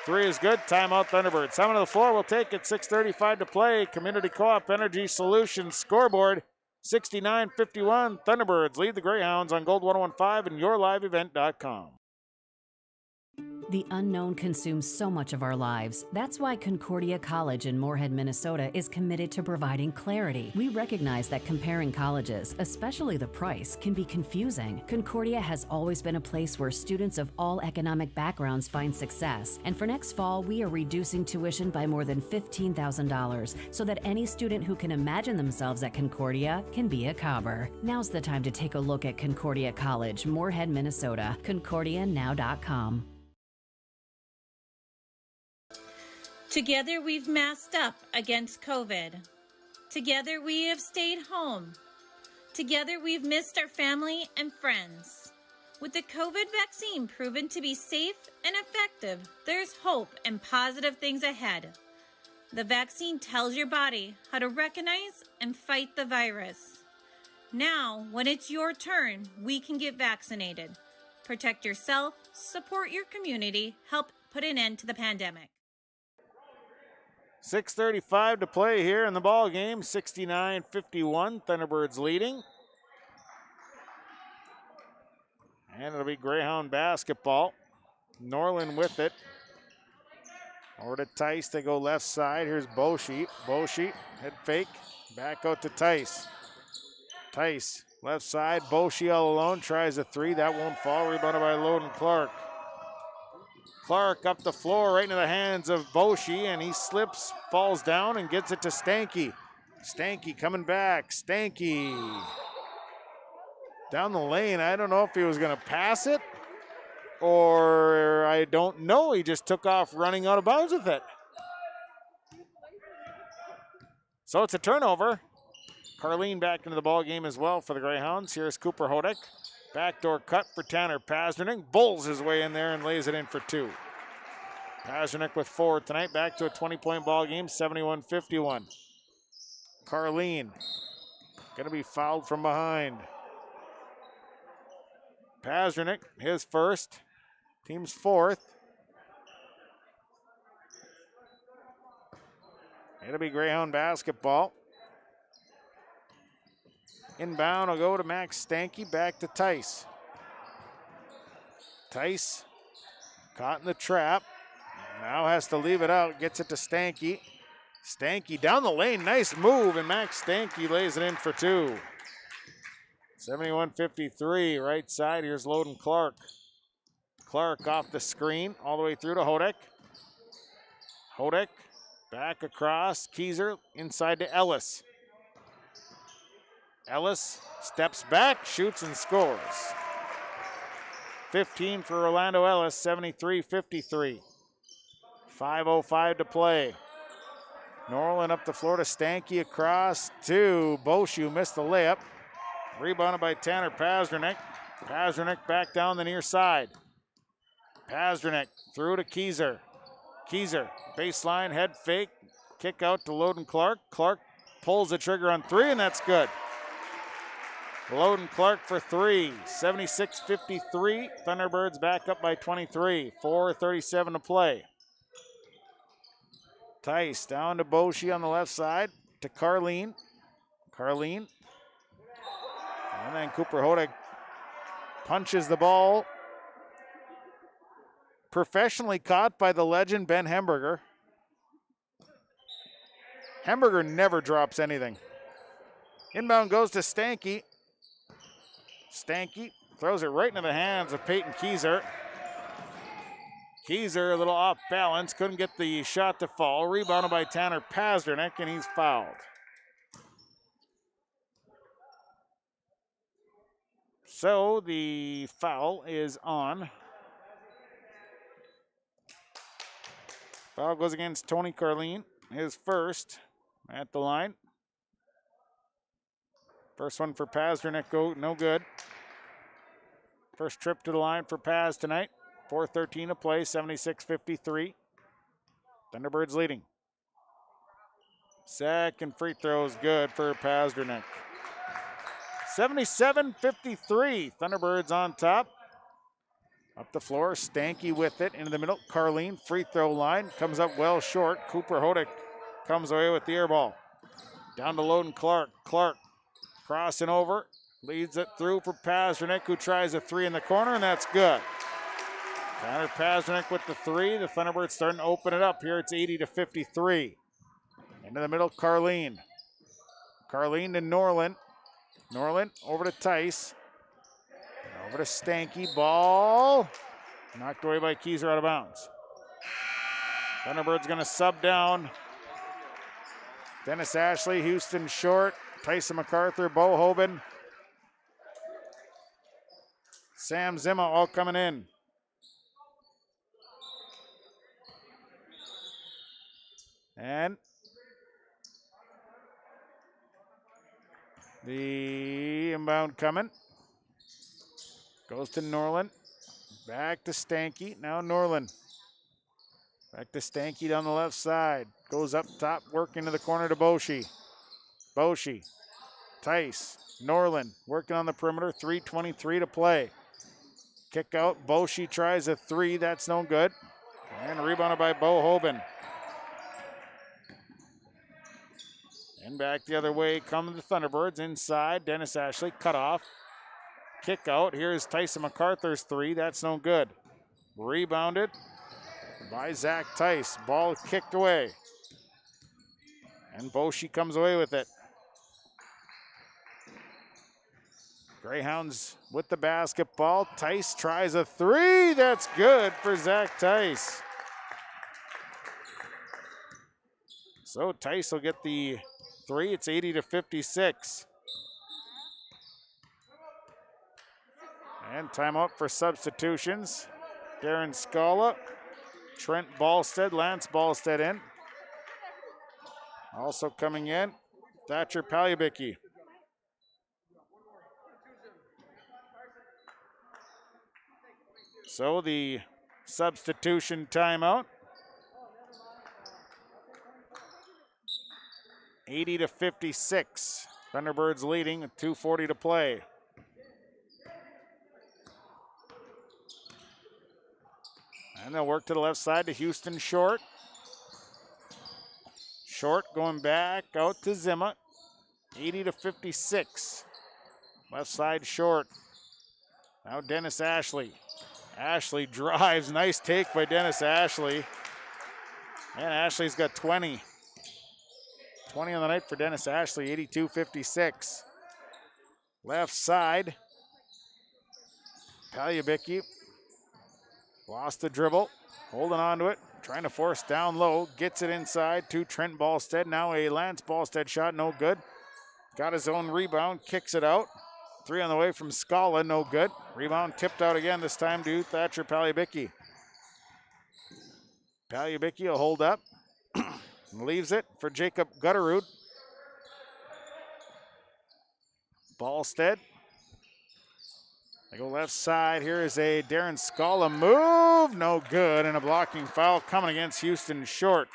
Three is good. Timeout Thunderbirds. Time on the floor. We'll take it. 6:35 to play. Community Co-op Energy Solutions scoreboard. 69-51. Thunderbirds lead the Greyhounds on Gold 101.5 and yourliveevent.com. The unknown consumes so much of our lives. That's why Concordia College in Moorhead, Minnesota is committed to providing clarity. We recognize that comparing colleges, especially the price, can be confusing. Concordia has always been a place where students of all economic backgrounds find success. And for next fall, we are reducing tuition by more than $15,000 so that any student who can imagine themselves at Concordia can be a Cobber. Now's the time to take a look at Concordia College, Moorhead, Minnesota. ConcordiaNow.com. Together we've masked up against COVID. Together we have stayed home. Together we've missed our family and friends. With the COVID vaccine proven to be safe and effective, there's hope and positive things ahead. The vaccine tells your body how to recognize and fight the virus. Now, when it's your turn, we can get vaccinated. Protect yourself, support your community, help put an end to the pandemic. 6:35 to play here in the ball game. 69-51. Thunderbirds leading. And it'll be Greyhound basketball. Norland with it. Over to Tice. They go left side. Here's Boshi. Boshi, head fake. Back out to Tice. Tice, left side. Boshi all alone. Tries a three. That won't fall. Rebounded by Loden Clark. Clark up the floor right into the hands of Boshi, and he slips, falls down, and gets it to Stanky. Stanky coming back. Stanky down the lane. I don't know if he was going to pass it, or I don't know. He just took off running out of bounds with it. So it's a turnover. Carleen back into the ball game as well for the Greyhounds. Here's Cooper Hodek. Backdoor cut for Tanner Pasternak. Bowls his way in there and lays it in for two. Pasternak with four tonight. Back to a 20-point ball game, 71-51. Carleen going to be fouled from behind. Pasternak, his first. Team's fourth. It'll be Greyhound basketball. Inbound will go to Max Stanky, back to Tice. Tice caught in the trap. Now has to leave it out, gets it to Stanky. Stanky down the lane, nice move, and Max Stanky lays it in for two. 71-53, right side, here's Loden Clark. Clark off the screen, all the way through to Hodek. Hodek, back across, Keyser, inside to Ellis. Ellis steps back, shoots and scores. 15 for Orlando Ellis, 73-53. 5:05 to play. Norland up the floor to Stanky, across to Boshu, missed the layup. Rebounded by Tanner Pazdernik. Pazdernik back down the near side. Pazdernik through to Keyser. Keyser, baseline, head fake, kick out to Loden Clark. Clark pulls the trigger on three, and that's good. Loden Clark for three, 76-53. Thunderbirds back up by 23, 4:37 to play. Tice down to Boshi on the left side, to Carleen. Carleen. And then Cooper Hodak punches the ball. Professionally caught by the legend Ben Hemberger. Hemberger never drops anything. Inbound goes to Stanky. Stanky throws it right into the hands of Peyton Keyser. Keyser a little off balance, couldn't get the shot to fall. Rebounded by Tanner Pazdernik, and he's fouled. So the foul is on. Foul goes against Tony Carleen, his first at the line. First one for Pazdernik, no good. First trip to the line for Paz tonight. 4:13 to play, 76-53. Thunderbirds leading. Second free throw is good for Pazdernik. 77-53. Thunderbirds on top. Up the floor, Stanky with it into the middle. Carleen, free throw line, comes up well short. Cooper Hodak comes away with the air ball. Down to Loden Clark. Clark crossing over, leads it through for Pazdernik, who tries a three in the corner, and that's good. Tanner Pazdernik with the three. The Thunderbirds starting to open it up here. It's 80-53. Into the middle, Carleen. Carleen to Norland. Norland over to Tice. Over to Stanky. Ball knocked away by Keyser, out of bounds. Thunderbirds going to sub down. Dennis Ashley, Houston Short, Tyson MacArthur, Bo Hoban, Sam Zimma all coming in. And the inbound coming. Goes to Norland. Back to Stanky. Now Norland. Back to Stanky down the left side. Goes up top, working to the corner to Boshi. Boshi. Tice. Norland working on the perimeter. 3:23 to play. Kick out. Boshi tries a three. That's no good. And rebounded by Bo Hoban. And back the other way come the Thunderbirds. Inside, Dennis Ashley, cut off. Kick out. Here's Tyson MacArthur's three. That's no good. Rebounded by Zach Tice. Ball kicked away. And Boshi comes away with it. Greyhounds with the basketball. Tice tries a three. That's good for Zach Tice. So Tice will get the three. It's 80-56. And timeout for substitutions. Darren Scala, Trent Ballstead, Lance Ballstead in. Also coming in, Thatcher Palyabicki. So the substitution timeout. 80-56. Thunderbirds leading with 2:40 to play. And they'll work to the left side to Houston Short. Short going back out to Zimma. 80-56. Left side Short. Now Dennis Ashley. Ashley drives. Nice take by Dennis Ashley. And Ashley's got 20. 20 on the night for Dennis Ashley. 82-56. Left side. Palyabicki. Lost the dribble, holding on to it, trying to force down low, gets it inside to Trent Ballstead. Now a Lance Ballstead shot, no good. Got his own rebound, kicks it out. Three on the way from Scala, no good. Rebound tipped out again, this time to Thatcher Palyabicki. Palyabicki will hold up. leaves it for Jacob Gutterud. Ballstead. They go left side. Here is a Darren Scala move. No good. And a blocking foul coming against Houston Short.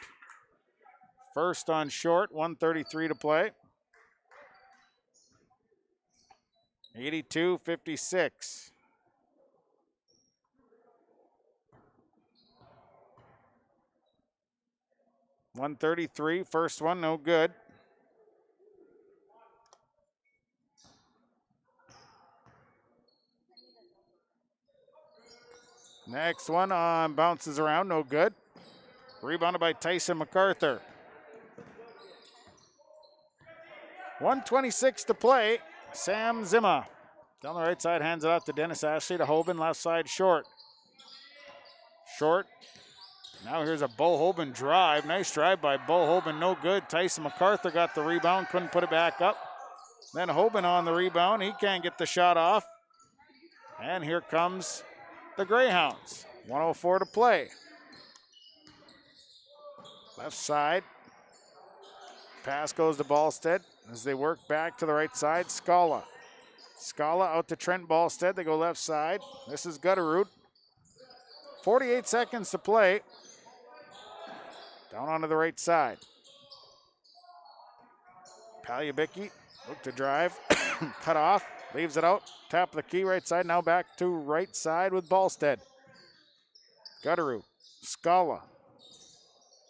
First on Short, 1:33 to play. 82-56. .133, first one, no good. Next one bounces around, no good. Rebounded by Tyson MacArthur. 1:26 to play. Sam Zimma. Down the right side, hands it out to Dennis Ashley to Hoban, left side Short. Short. Now here's a Bo Hoban drive. Nice drive by Bo Hoban, no good. Tyson MacArthur got the rebound, couldn't put it back up. Then Hoban on the rebound. He can't get the shot off. And here comes the Greyhounds. 1:04 to play. Left side. Pass goes to Ballstead as they work back to the right side. Scala. Scala out to Trent Ballstead. They go left side. This is Gutterud. 48 seconds to play. Down onto the right side. Palyabicki, look to drive. Cut off. Leaves it out. Top of the key, right side. Now back to right side with Ballstead. Gutterud. Scala.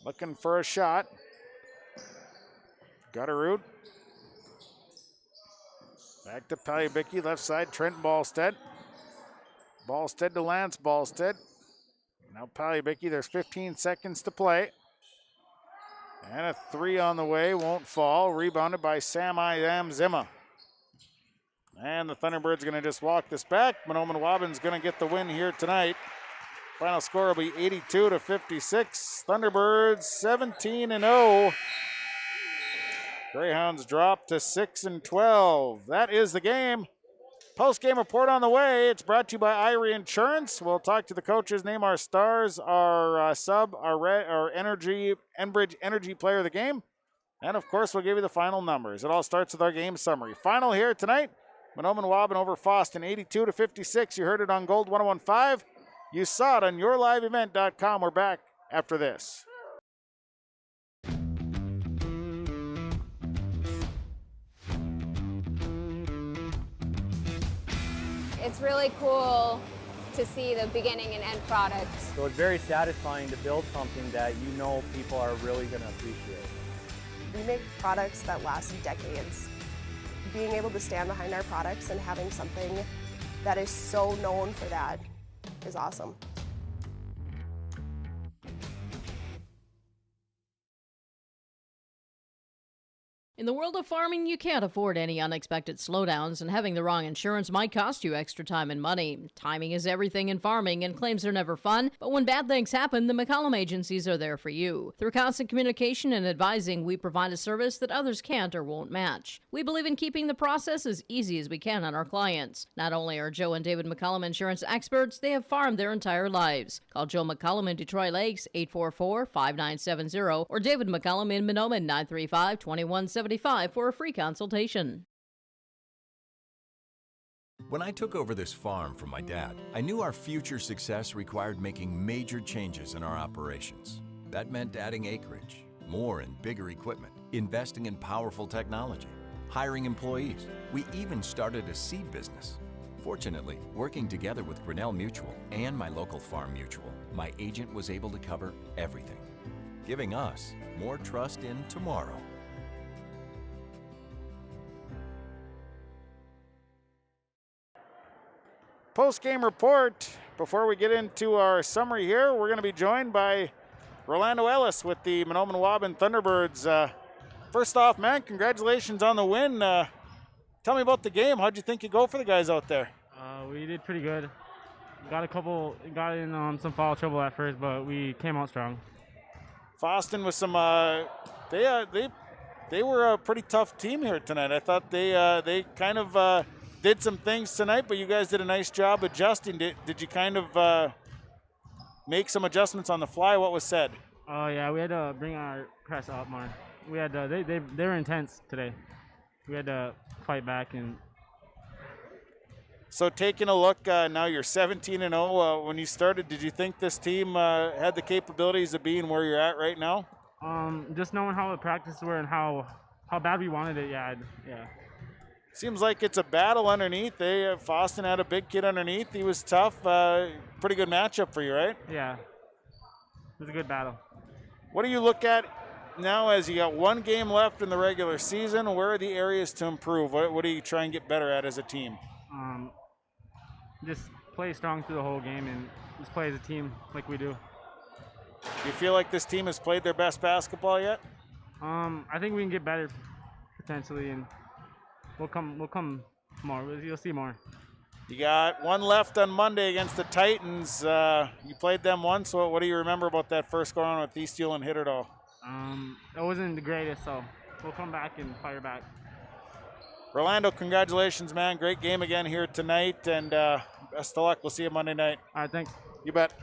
Looking for a shot. Gutterud. Back to Palyabicki, left side, Trent Ballstead. Ballstead to Lance Ballstead. Now Palyabicki, there's 15 seconds to play. And a three on the way, won't fall. Rebounded by Sam Zimma. And the Thunderbirds going to just walk this back. Mahnomen Waubun's going to get the win here tonight. Final score will be 82-56. Thunderbirds 17-0. Greyhounds drop to 6-12. That is the game. Post-game report on the way. It's brought to you by Irie Insurance. We'll talk to the coaches, name our stars, our sub, our energy, Enbridge Energy Player of the game. And, of course, we'll give you the final numbers. It all starts with our game summary. Final here tonight, Mahnomen Waubun over Fosston, 82-56. You heard it on Gold 101.5. You saw it on yourliveevent.com. We're back after this. It's really cool to see the beginning and end product. So it's very satisfying to build something that you know people are really going to appreciate. We make products that last decades. Being able to stand behind our products and having something that is so known for that is awesome. In the world of farming, you can't afford any unexpected slowdowns, and having the wrong insurance might cost you extra time and money. Timing is everything in farming, and claims are never fun, but when bad things happen, the McCollum agencies are there for you. Through constant communication and advising, we provide a service that others can't or won't match. We believe in keeping the process as easy as we can on our clients. Not only are Joe and David McCollum insurance experts, they have farmed their entire lives. Call Joe McCollum in Detroit Lakes, 844-5970, or David McCollum in Mahnomen, 935-2175 for a free consultation. When I took over this farm from my dad, I knew our future success required making major changes in our operations. That meant adding acreage, more and bigger equipment, investing in powerful technology, hiring employees. We even started a seed business. Fortunately, working together with Grinnell Mutual and my local farm mutual, my agent was able to cover everything, giving us more trust in tomorrow. Post-game report. Before we get into our summary here, we're going to be joined by Rolando Ellis with the Mahnomen Waubun Thunderbirds. First off, man, congratulations on the win. Tell me about the game. How'd you think you go for the guys out there? We did pretty good. Got in some foul trouble at first, but we came out strong. Fosston with some, they were a pretty tough team here tonight. I thought they kind of did some things tonight, but you guys did a nice job adjusting. Did you kind of make some adjustments on the fly? What was said? Oh yeah, we had to bring our press up more. We had they were intense today. We had to fight back and. So taking a look now, you're 17-0. When you started, did you think this team had the capabilities of being where you're at right now? Just knowing how the practices were and how bad we wanted it. Yeah. Seems like it's a battle underneath. Fosston had a big kid underneath. He was tough. Pretty good matchup for you, right? Yeah. It was a good battle. What do you look at now as you got one game left in the regular season? Where are the areas to improve? What do you try and get better at as a team? Just play strong through the whole game and just play as a team like we do. Do you feel like this team has played their best basketball yet? I think we can get better potentially, and we'll come more. You'll see more. You got one left on Monday against the Titans. You played them once. So what do you remember about that first go on with Eastfield and hit it all? It wasn't the greatest, so we'll come back and fire back. Rolando, congratulations, man. Great game again here tonight, and best of luck. We'll see you Monday night. All right, thanks. You bet.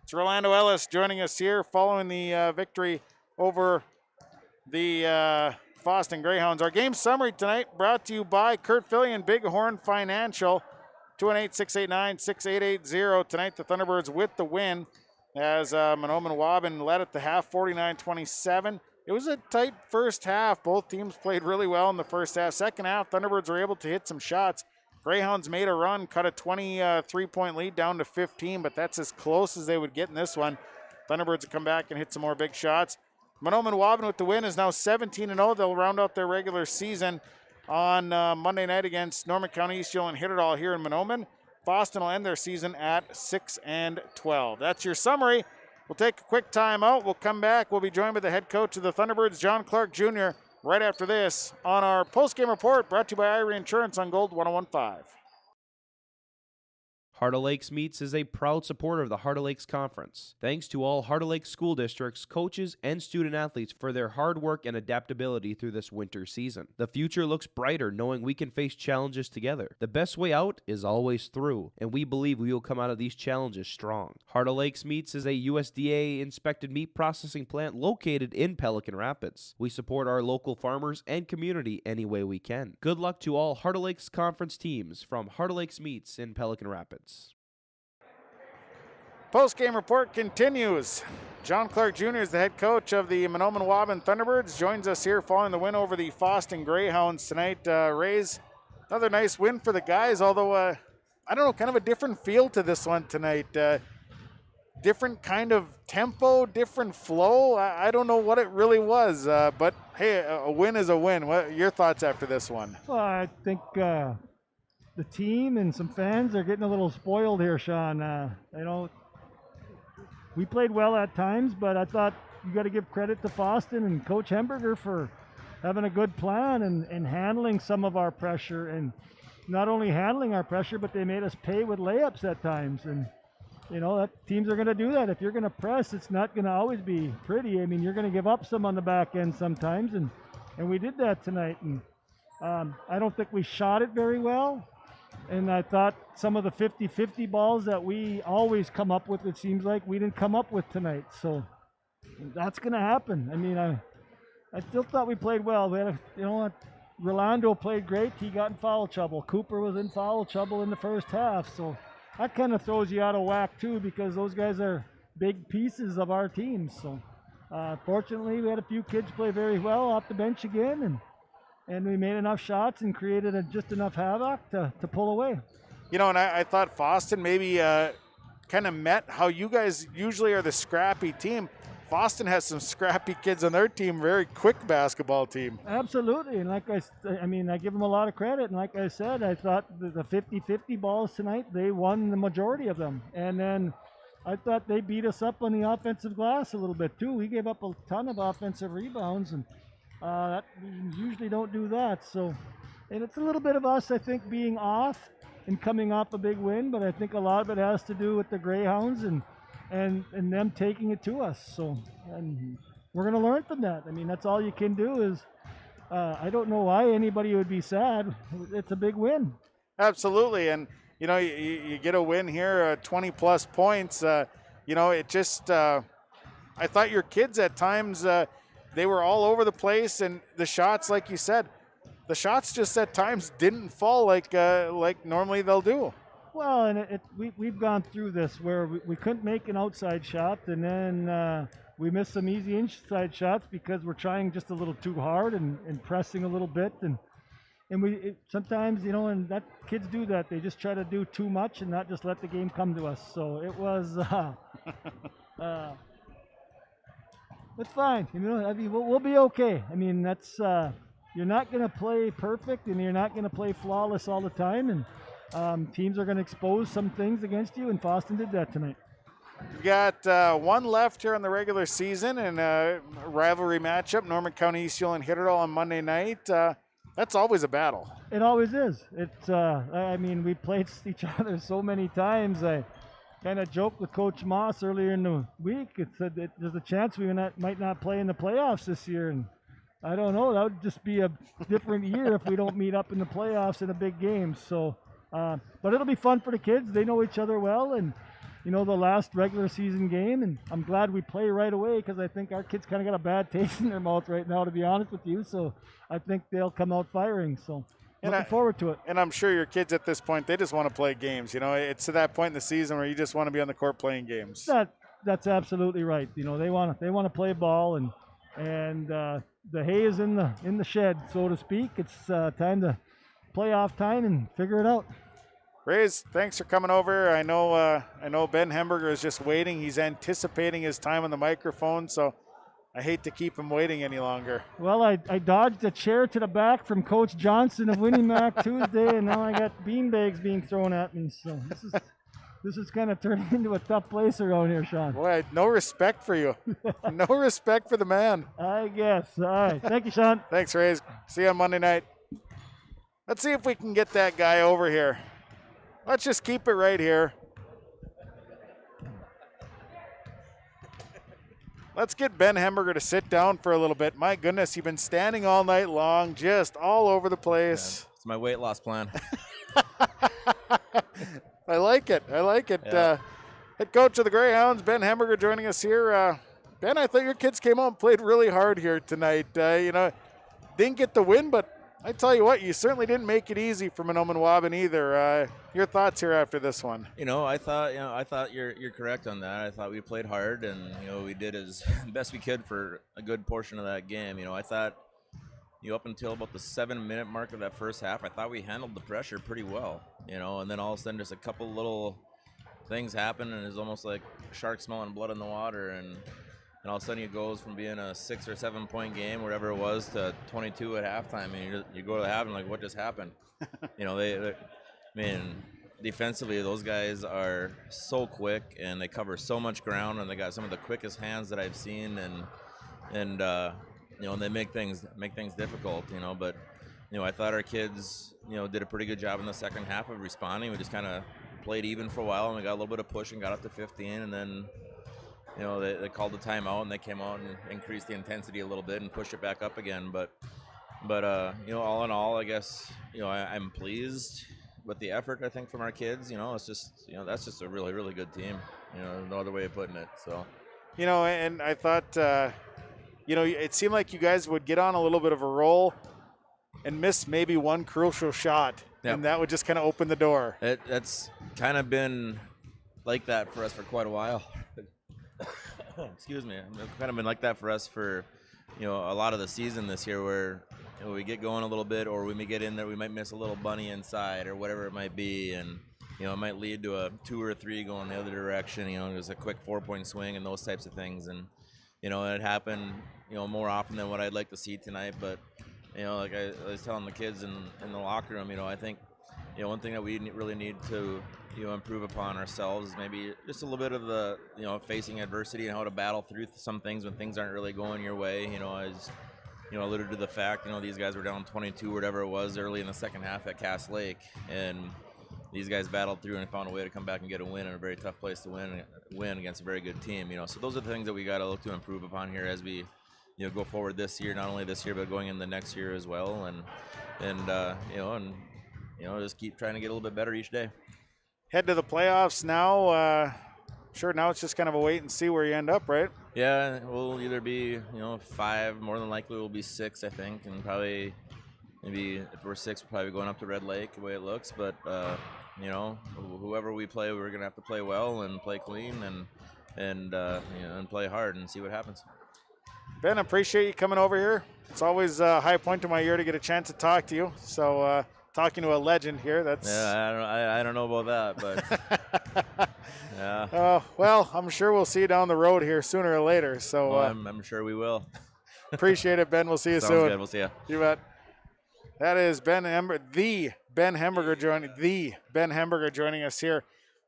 It's Rolando Ellis joining us here following the victory over the Fosston Greyhounds. Our game summary tonight brought to you by Kurt Fillion, Bighorn Financial, 218-689-6880. Tonight, the Thunderbirds with the win as Mahnomen Waubun led at the half, 49-27. It was a tight first half. Both teams played really well in the first half. Second half, Thunderbirds were able to hit some shots. Greyhounds made a run, cut a 23-point lead down to 15, but that's as close as they would get in this one. Thunderbirds will come back and hit some more big shots. Mahnomen Waubun with the win is now 17-0. They'll round out their regular season on Monday night against Norman County Eastfield and hit it all here in Mahnomen. Fosston will end their season at 6-12. That's your summary. We'll take a quick time out. We'll come back. We'll be joined by the head coach of the Thunderbirds, John Clark Jr., right after this on our post-game report brought to you by Irie Insurance on Gold 101.5. Heart of Lakes Meats is a proud supporter of the Heart of Lakes Conference. Thanks to all Heart of Lakes school districts, coaches, and student athletes for their hard work and adaptability through this winter season. The future looks brighter knowing we can face challenges together. The best way out is always through, and we believe we will come out of these challenges strong. Heart of Lakes Meats is a USDA-inspected meat processing plant located in Pelican Rapids. We support our local farmers and community any way we can. Good luck to all Heart of Lakes Conference teams from Heart of Lakes Meats in Pelican Rapids. Post-game report continues. John Clark Jr. is the head coach of the Mahnomen Waubun Thunderbirds. Joins us here following the win over the Fosston Greyhounds tonight. Rays, another nice win for the guys, although, I don't know, kind of a different feel to this one tonight. Different kind of tempo, different flow. I don't know what it really was, but hey, a win is a win. What are your thoughts after this one? Well, I think the team and some fans are getting a little spoiled here, Sean. We played well at times, but I thought you got to give credit to Fosston and Coach Hemberger for having a good plan and handling some of our pressure, and not only handling our pressure, but they made us pay with layups at times. And that teams are going to do that. If you're going to press, it's not going to always be pretty. I mean, you're going to give up some on the back end sometimes, and we did that tonight. And I don't think we shot it very well. And I thought some of the 50-50 balls that we always come up with, it seems like we didn't come up with tonight. So that's going to happen. I mean, I still thought we played well. We had Rolando played great. He got in foul trouble. Cooper was in foul trouble in the first half. So that kind of throws you out of whack too, because those guys are big pieces of our team. So fortunately, we had a few kids play very well off the bench again, and we made enough shots and created just enough havoc to pull away. And I thought Fosston maybe kind of met how you guys usually are the scrappy team. Fosston has some scrappy kids on their team, very quick basketball team. Absolutely, and I give them a lot of credit. And like I said, I thought the 50-50 balls tonight, they won the majority of them. And then I thought they beat us up on the offensive glass a little bit too. We gave up a ton of offensive rebounds, and we usually don't do that. So, and it's a little bit of us, I think, being off and coming off a big win, but I think a lot of it has to do with the Greyhounds and them taking it to us. So, and we're going to learn from that. I mean, that's all you can do is, I don't know why anybody would be sad. It's a big win. Absolutely. And, you get a win here, 20 plus points. It just, I thought your kids at times, they were all over the place, and the shots, like you said, the shots just at times didn't fall like normally they'll do. Well, and we've gone through this where we couldn't make an outside shot, and then we missed some easy inside shots because we're trying just a little too hard and pressing a little bit, and sometimes, and that kids do that. They just try to do too much and not just let the game come to us. So it was, it's fine. I mean, we'll be okay. I mean, that's you're not going to play perfect and you're not going to play flawless all the time, and teams are going to expose some things against you, and Fosston did that tonight. We got one left here in the regular season, and a rivalry matchup, Norman County East Yulee and Hitterdal on Monday night. That's always a battle. It always is. It's I mean, we played each other so many times. I kind of joked with Coach Moss earlier in the week. It said that there's a chance we might not play in the playoffs this year, and I don't know. That would just be a different year if we don't meet up in the playoffs in a big game. So, but it'll be fun for the kids. They know each other well, and the last regular season game, and I'm glad we play right away because I think our kids kind of got a bad taste in their mouth right now, to be honest with you. So I think they'll come out firing. So looking forward to it. And I'm sure your kids at this point, they just want to play games. It's to that point in the season where you just want to be on the court playing games. That's absolutely right. They want to play ball, and the hay is in the shed, so to speak. It's time to playoff time and figure it out. Rays, thanks for coming over. I know Ben Hemberger is just waiting. He's anticipating his time on the microphone, so I hate to keep him waiting any longer. Well, I dodged a chair to the back from Coach Johnson of Winnie Mac Tuesday, and now I got beanbags being thrown at me. So this is kind of turning into a tough place around here, Sean. Boy, no respect for you. No respect for the man. I guess. All right. Thank you, Sean. Thanks, Rays. See you on Monday night. Let's see if we can get that guy over here. Let's just keep it right here. Let's get Ben Hemberger to sit down for a little bit. My goodness, you've been standing all night long, just all over the place. Yeah, it's my weight loss plan. I like it. Yeah. Head coach of the Greyhounds, Ben Hemberger, joining us here. Ben, I thought your kids came out and played really hard here tonight. Didn't get the win, but I tell you what, you certainly didn't make it easy for Mahnomen Waubun either. Your thoughts here after this one? I thought you're correct on that. I thought we played hard, and we did as best we could for a good portion of that game. I thought up until about the 7-minute mark of that first half, I thought we handled the pressure pretty well. And then all of a sudden, just a couple little things happen, and it's almost like sharks smelling blood in the water, and all of a sudden it goes from being a 6 or 7 point game, whatever it was, to 22 at halftime, and you go to the half and like, what just happened? Defensively, those guys are so quick and they cover so much ground, and they got some of the quickest hands that I've seen, and they make things difficult, But I thought our kids did a pretty good job in the second half of responding. We just kind of played even for a while, and we got a little bit of push and got up to 15, and then they called the timeout, and they came out and increased the intensity a little bit and pushed it back up again. But all in all, I guess I'm pleased with the effort, I think, from our kids. It's just that's just a really, really good team. No other way of putting it. So and I thought it seemed like you guys would get on a little bit of a roll and miss maybe one crucial shot, and that would just kind of open the door. That's kind of been like that for us for quite a while. Excuse me. It's kind of been like that for us for, a lot of the season this year, where we get going a little bit, or we may get in there, we might miss a little bunny inside, or whatever it might be, and it might lead to a 2 or 3 going the other direction. There's a quick 4-point swing and those types of things, and it happened more often than what I'd like to see tonight. But like I was telling the kids in the locker room, I think one thing that we really need to improve upon ourselves is maybe just a little bit of the facing adversity and how to battle through some things when things aren't really going your way. As alluded to the fact these guys were down 22 or whatever it was early in the second half at Cass Lake, and these guys battled through and found a way to come back and get a win in a very tough place to win against a very good team. So those are the things that we got to look to improve upon here as we go forward this year, not only this year but going in the next year as well, and just keep trying to get a little bit better each day. Head to the playoffs now. Now it's just kind of a wait and see where you end up, right? Yeah, we'll either be 5. More than likely, we'll be 6, I think, and probably maybe if we're 6, we'll probably going up to Red Lake the way it looks. But whoever we play, we're gonna have to play well and play clean and play hard and see what happens. Ben, appreciate you coming over here. It's always a high point of my year to get a chance to talk to you. So talking to a legend here, that's... Yeah, I don't know about that, but yeah. Well, I'm sure we'll see you down the road here sooner or later. So I'm sure we will. Appreciate it, Ben. We'll see you Sounds soon. Good. We'll see you. You bet. That is Ben Hemberger joining us here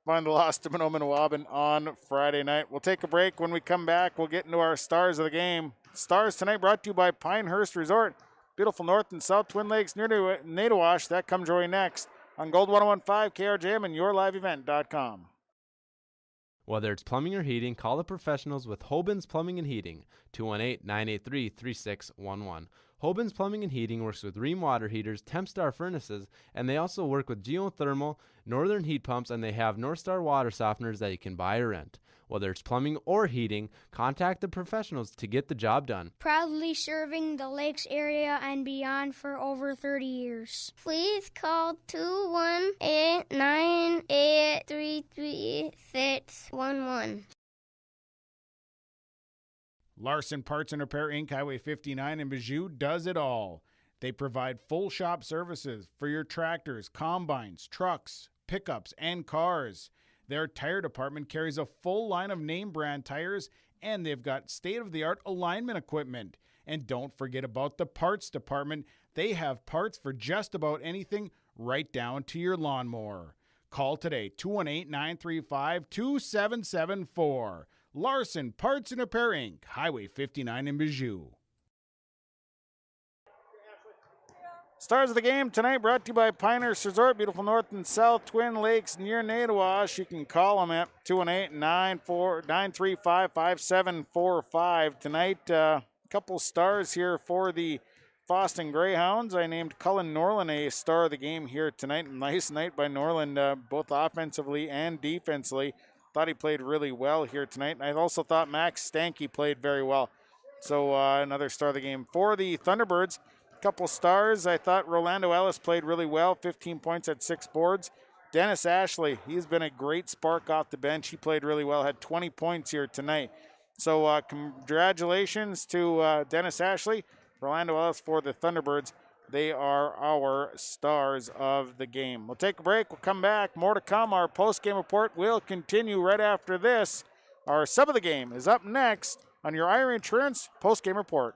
on the Lost to Mahnomen Waubun on Friday night. We'll take a break. When we come back, we'll get into our stars of the game. Stars tonight brought to you by Pinehurst Resort. Beautiful North and South Twin Lakes near Nadawash. That comes your way next on Gold 101.5 KRJM and yourliveevent.com. Whether it's plumbing or heating, call the professionals with Hobin's Plumbing and Heating, 218-983-3611. Hobin's Plumbing and Heating works with Rheem water heaters, Tempstar furnaces, and they also work with geothermal, northern heat pumps, and they have Northstar water softeners that you can buy or rent. Whether it's plumbing or heating, contact the professionals to get the job done. Proudly serving the Lakes area and beyond for over 30 years. Please call 218-983-3611. Larson Parts and Repair Inc., Highway 59 in Bijou does it all. They provide full shop services for your tractors, combines, trucks, pickups, and cars. Their tire department carries a full line of name brand tires, and they've got state-of-the-art alignment equipment. And don't forget about the parts department. They have parts for just about anything, right down to your lawnmower. Call today, 218-935-2774. Larson Parts and Repair Inc., Highway 59 in Bijou. Stars of the game tonight brought to you by Pinehurst Resort, beautiful North and South Twin Lakes near Nadawash. You can call them at 218-935-5745. Tonight, a couple stars here for the Fosston Greyhounds. I named Cullen Norland a star of the game here tonight. Nice night by Norland, both offensively and defensively. Thought he played really well here tonight. And I also thought Max Stanky played very well. So another star of the game. For the Thunderbirds, couple stars. I thought Rolando Ellis played really well, 15 points at 6 boards. Dennis Ashley, he's been a great spark off the bench. He played really well, had 20 points here tonight. So congratulations to Dennis Ashley, Rolando Ellis for the Thunderbirds. They are our stars of the game. We'll take a break. We'll come back. More to come. Our post-game report will continue right after this. Our sub of the game is up next on your Ira Insurance post-game report.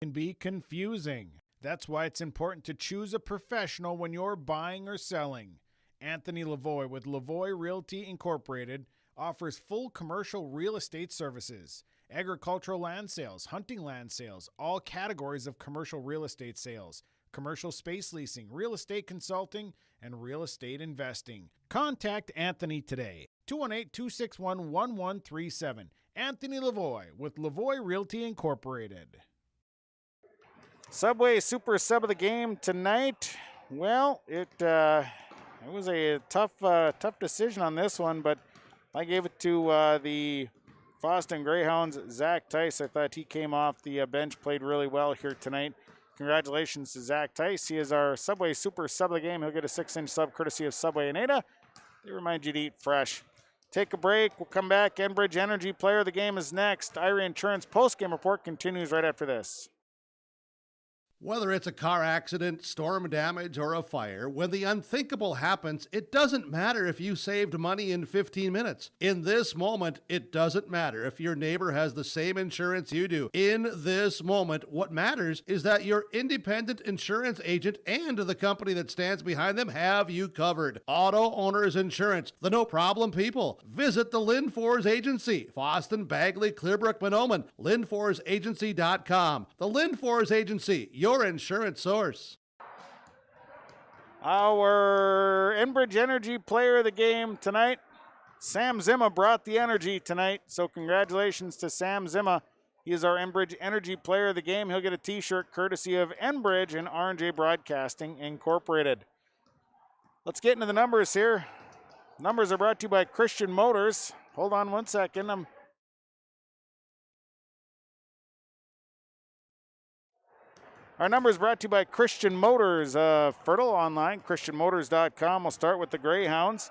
Can be confusing. That's why it's important to choose a professional when you're buying or selling. Anthony Lavoie with Lavoie Realty Incorporated offers full commercial real estate services, agricultural land sales, hunting land sales, all categories of commercial real estate sales, commercial space leasing, real estate consulting, and real estate investing. Contact Anthony today, 218-261-1137. Anthony Lavoie with Lavoie Realty Incorporated. Subway Super Sub of the game tonight. Well, it was a tough decision on this one, but I gave it to the Fosston Greyhounds, Zach Tice. I thought he came off the bench, played really well here tonight. Congratulations to Zach Tice. He is our Subway Super Sub of the game. He'll get a 6-inch sub courtesy of Subway and Ada. They remind you to eat fresh. Take a break. We'll come back. Enbridge Energy Player of the game is next. Ira Insurance post-game report continues right after this. Whether it's a car accident, storm damage, or a fire, when the unthinkable happens, it doesn't matter if you saved money in 15 minutes. In this moment, it doesn't matter if your neighbor has the same insurance you do. In this moment, what matters is that your independent insurance agent and the company that stands behind them have you covered. Auto Owners Insurance, the no-problem people. Visit the Lynn Fours Agency, Fosston, Bagley, Clearbrook, Mahnomen, LynnForsAgency.com. The Lynn Fours Agency, your insurance source. Our Enbridge Energy Player of the game tonight, Sam Zimma brought the energy tonight, so congratulations to Sam Zimma. He is our Enbridge Energy Player of the game. He'll get a t-shirt courtesy of Enbridge and R&J Broadcasting Incorporated. Let's get into the numbers here. Numbers are brought to you by Christian Motors. Hold on one second. Our number is brought to you by Christian Motors. Fertile online, christianmotors.com. We'll start with the Greyhounds.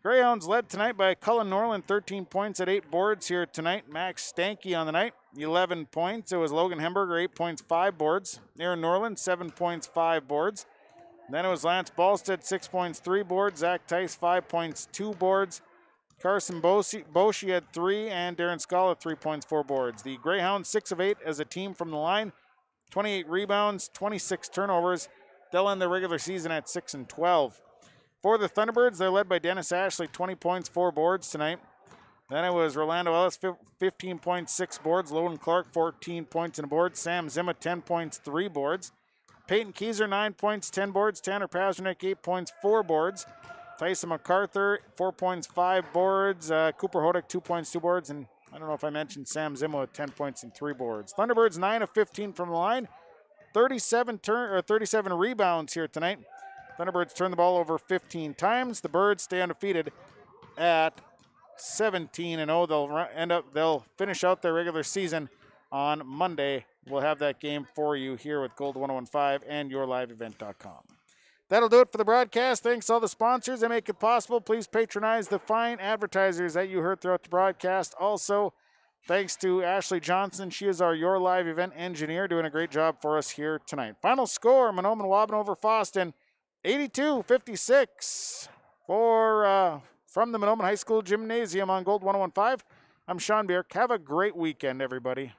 Greyhounds led tonight by Cullen Norland, 13 points at 8 boards here tonight. Max Stanky on the night, 11 points. It was Logan Hemberger, 8 points, 5 boards. Aaron Norland, 7 points, 5 boards. Then it was Lance Ballstead, 6 points, 3 boards. Zach Tice, 5 points, 2 boards. Carson Boshi had 3, and Darren Scala, 3 points, 4 boards. The Greyhounds, 6 of 8 as a team from the line. 28 rebounds, 26 turnovers. They'll end their regular season at 6-12. For the Thunderbirds, they're led by Dennis Ashley, 20 points, 4 boards tonight. Then it was Rolando Ellis, 15 points, 6 boards. Logan Clark, 14 points and a board. Sam Zimma, 10 points, 3 boards. Peyton Keyser, 9 points, 10 boards. Tanner Pazernik, 8 points, 4 boards. Tyson MacArthur, 4 points, 5 boards. Cooper Hodak, 2 points, 2 boards. And I don't know if I mentioned Sam Zimma with 10 points and 3 boards. Thunderbirds, 9 of 15 from the line. 37 rebounds here tonight. Thunderbirds turn the ball over 15 times. The Birds stay undefeated at 17-0. They'll finish out their regular season on Monday. We'll have that game for you here with Gold 1015 and yourliveevent.com. That'll do it for the broadcast. Thanks to all the sponsors that make it possible. Please patronize the fine advertisers that you heard throughout the broadcast. Also, thanks to Ashley Johnson. She is our Your Live Event engineer, doing a great job for us here tonight. Final score, Mahnomen Waubun over Fosston, 82-56 from the Mahnomen High School Gymnasium on Gold 1015. I'm Sean Bierk. Have a great weekend, everybody.